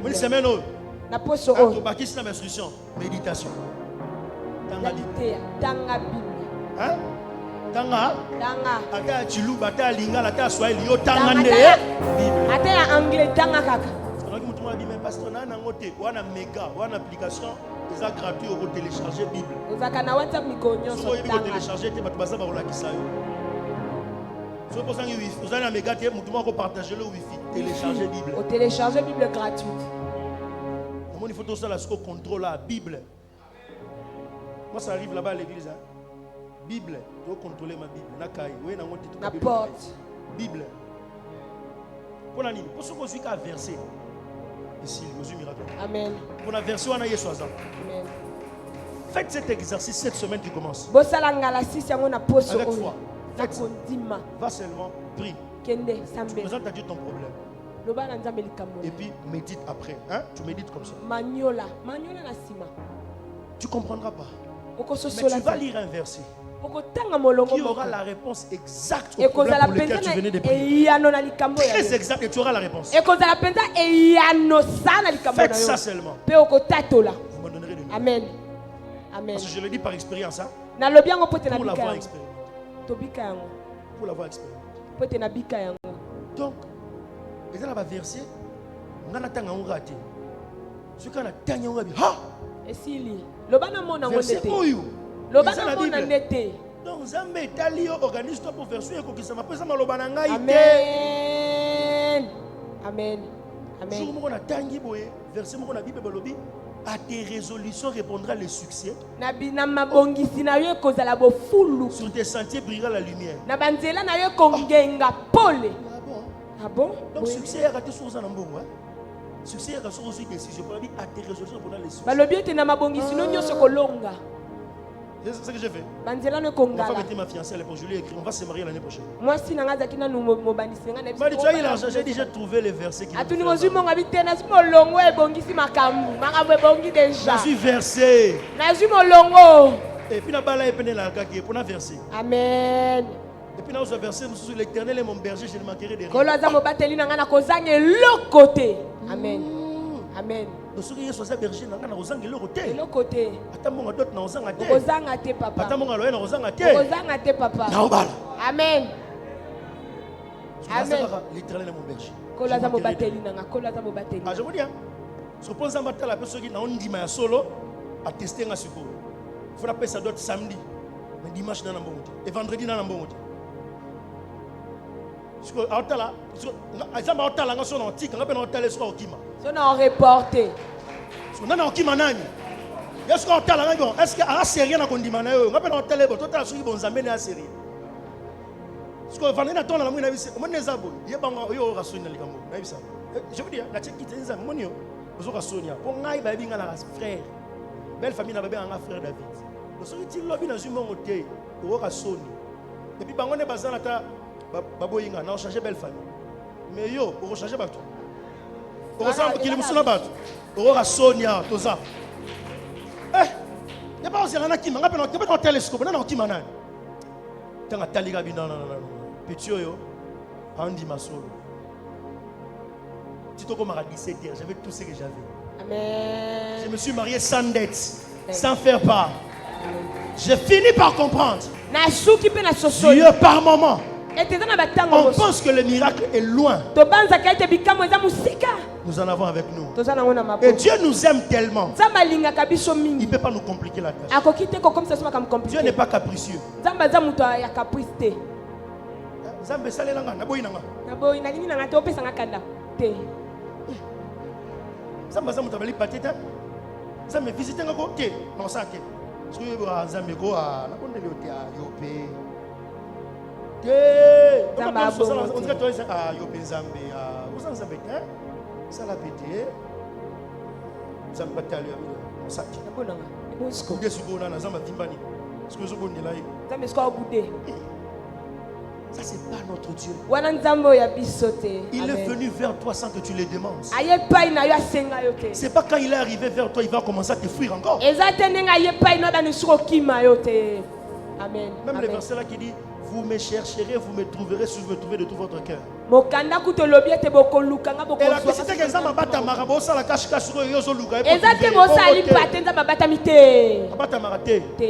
Oui, semaine na poso o. Bakisi na instruction, méditation. Dans la Bible. Hein? Tanga ata chiluba ata lingala ata swahili yo tanga nde Bible ata ya anglais tanga kaka alors que mutu mwa bima pasteur na ngote wana mega wana application eza gratuit au télécharger Bible ozaka na WhatsApp mikonyo so tanga télécharger te batu baza ba la kisayo so pour ça que wifi ozana na mega te mutu mwa ko partager le wifi télécharger Bible au télécharger Bible gratuite comment il faut tout ça là ce contrôle la Bible. Moi ça arrive là-bas à l'église hein? Bible, tu dois contrôler ma Bible. La porte. Bible. Pour la ligne, pour ce qu'on suit qu'à verser. Ici, le miracle. Amen. Pour la version, on a Yeshua. Amen. Faites cet exercice cette semaine qui commence. Avec foi. Va seulement, prie. Présente à Dieu ton problème. Et puis médite après. Hein? Tu médites comme ça. Tu ne comprendras pas. Mais tu vas lire un verset qui aura la réponse exacte au problème pour lequel tu venais de prier. Très exact et tu auras la réponse. Faites ça seulement. Vous me donnerez de Amen. Amen. Parce que je le dis par expérience. Hein? Pour l'avoir expérimenté. Pour l'avoir expérimenté. Donc, il y a un verset. On a raté. Ce qu'on a gagné, on a dit verset oyo. Donc Zambé tali organise-toi pour faire suivre que ça m'a pesé maloba na ngai. Amen. Amen. Amen. Jour mo na tangi boye verset mo na Bible balobi à tes résolutions répondra le succès. Na mabongisi na yo kozala bo fulu. Sur tes sentiers brillera la lumière. Na banzela na yo kongenga pole. Ah bon? Donc succès est raté sur ça na mbongo. Succès est raté sur aussi décision. Balobi à tes résolutions répondra le succès. Balobi te na mabongisi no nyoso kolonga. C'est ce que j'ai fait. banzela no Ma femme kongala était ma fiancée à l'époque. Je lui ai écrit, on va se marier l'année prochaine. moi si nanga zakina no mobanisenga na Il m'a dit, tu as eu l'argent. J'ai dit, j'ai trouvé les versets qui atuni vont mozu faire. monga bitena si molongo ebongisi makambu makambu ebongi déjà Je suis versé. nazwi molongo Et puis, là-bas, il y a un qui est versé. amen Et puis, là, on versé, l'éternel est mon berger, je ne manquerai de rien. kolo aza mobateli nanga na kozanga eloko te amen amen Donc, ceux qui sont berger, ils ont eloko te Attends, d'autres n'ont pas de okozanga te papa Attends, mon gars, n'ont pas de okozanga te papa amen amen L'éternel est mon berger. kolo aza mobateli nanga kolo aza mobateli Ah, je vous dis, je pense que la personne qui n'a pas de solo a testé un sucre. Il faut appeler ça d'autres samedi, mais dimanche dans bon et vendredi dans bon. Parce que à Otala, exemple à Otala, on a un tic, on a un Otala sur Okima. so na reporter On a un Okima nani. Est-ce que Otala, est-ce que à série na kondimana yo, on a un Otala, Otala sur bon zamene à série. Parce que vendredi na tona la mouina bisi, on est zabo, yebanga yo rasoni na likambo. Na bisa. Je veux dire, la tcheki tenza monio, ozo rasonia. Pour ngai ba binga na frère. Belle famille na bébé un frère David. Le soir il lobby dans une monté, au rasoni. Et puis bango ne bazana ta baboyinga na changer belle famille. Mais yo, on changer bato. On ressemble qu'il me sona bato. Au rasonia toza. Eh, y'a pas osé na ki manga pe na télescope na ki manana. Tanga taliga bi non. Petit yo andi masolo. Tito comme à 17h, j'avais tout ce que j'avais. amen Je me suis marié sans dette, sans faire part. J'ai fini par comprendre. na suki pe na sosoli Dieu par moment. eteza na batango On mosusu pense que le miracle est loin. tobanzaka ete bikambo eza mosika Nous en avons avec nous. toza nango na Et maboko Dieu nous aime tellement. nzambe alingaka biso Il mingi ne peut pas nous compliquer la tâche. akoki te kokomisa so makambo Dieu n'est compliqué pas capricieux. nzambe aza moto ya caprice te Nzambe salelanga na boyi nanga. naboyi nalingi nanga te opesanga kanda te Nzambe za mutabali patete. Nzambe visiter nga ko te. Non ça te. Parce que Nzambe ko na kondeli ote yope. On dirait toi yope Nzambe vous Nzambe te. Ça la pété. Nzambe batali ça te. nabonanga ebosko Kude sukona na Nzambe timbani. Parce que zo bondela yi. nzambe sikoa obude Ça c'est pas notre Dieu. wana nzambe oyo ya biso te Il est Amen. venu vers toi sans que tu le demandes. aye epai na yo asenga yo te C'est pas quand il est arrivé vers toi, il va commencer à te fuir encore. eza te ndenge aye epai na yo abandisi kokima yo te amen Même le Amen. verset là qui dit, vous me chercherez, vous me trouverez si vous me trouvez de tout votre cœur. mokanda ku tolobi ete bokolukanga Et la question c'est que Nzambe abata marabo ça la cache cache sur yo zo luka. eza te bosali pate nzambe abatami te Abata marate. te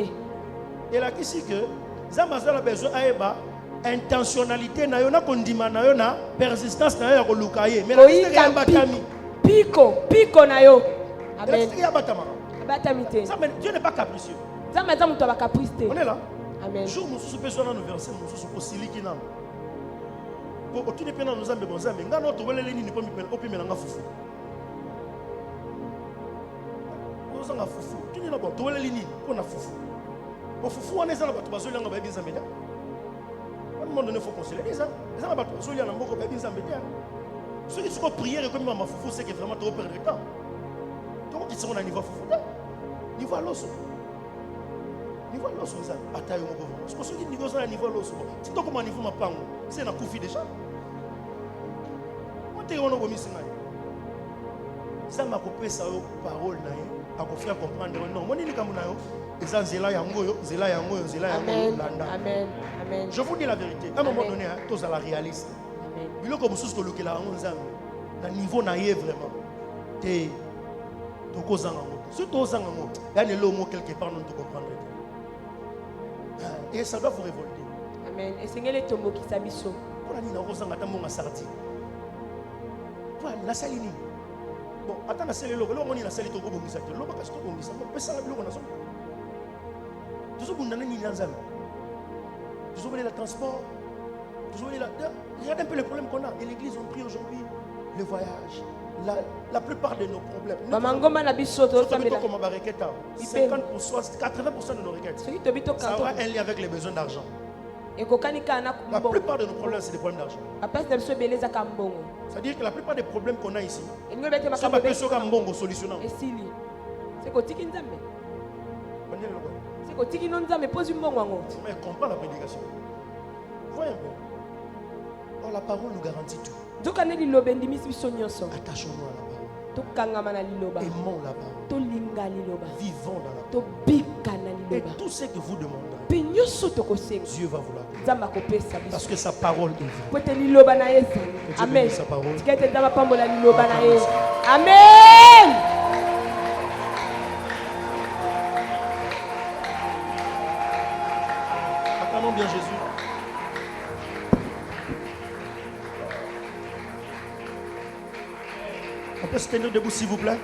Et la question que Nzambe a besoin aeba intentionnalité na yo na kondima na yo na persistance na yo ya koluka ye. Mais la question que oyika abatami. piko na yo La amen question que abata marabo. abatami te Dieu n'est pas capricieux. nzambe aza moto ya bakaprice te On est là. amen Jour mosusu pe so na no verset mosusu ko siliki na. Po otuni pe na no Nzambe bonzambe ngana to welele nini po mipela opimela nga fufu. Ozanga fufu. Tuni na bo to welele nini po na fufu. Po fufu wana eza na bato bazolanga ba bi Nzambe da. À un moment donné faut considérer ça. Eza na bato bazolanga na mboko ba bi Nzambe da. Ceux qui sont prière comme ma fufu c'est que vraiment trop perdre le temps. Donc qui sont au niveau fufu. Niveau à l'osso. Niveau à l'osso ça atayo moko. Parce que ceux qui niveau ça niveau à l'osso. Si tu comme niveau ma pango, c'est na kufi déjà. On te ono bomi singa. Ça m'a coupé ça parole na ye. A ko faire comprendre non. Moni ni kamu na yo. Eza zela yango yo, zela yango yo, zela yango amen landa. amen amen Je vous dis la vérité. À un moment donné, tous à la réaliste. amen Biloko mosusu to lokela yango Nzambe. Na niveau na ye vraiment. Te toko zanga ngo. Surtout zanga ngo. Ya ne lo mo quelque part non te comprendre. Et ça doit vous révolter. amen esengeli etombokisa biso Pour nini na kozanga ta monga sarti. Pour la salini. Bon, attends na sali loko, lo ngoni na sali to ko bongisa te. Lo ba ka sto bongisa. Mo pesa na biloko na so. Toujours bunda nini na Nzambe. Toujours voler le transport. Toujours voler la. Regardez un peu les problèmes qu'on a. Et l'église on prie aujourd'hui le voyage. La plupart de nos problèmes. bamangomba na biso tozosambela 50% de nos requêtes. soki tobi Ça tokanto aura un lien avec les besoins d'argent. ekokani kaka na La mbongo plupart de nos problèmes, c'est des problèmes d'argent. bapasi na biso ebele ezaka mbongo C'est-à-dire que la plupart des problèmes qu'on a ici, elingi obete ça makambo va ebele faire un bon solution. esili se kotiki nzambe Mais comprends la prédication. Voyez un peu. Oh, la parole nous garantit tout. Attachons-nous à la parole. Aimons la parole. Vivons dans la parole. Et tout ce que vous demanderez, Dieu va vous l'accorder. Parce que sa parole est vraie. Amen. Sa parole. Amen. Acclamons bien Jésus. On peut se tenir debout s'il vous plaît.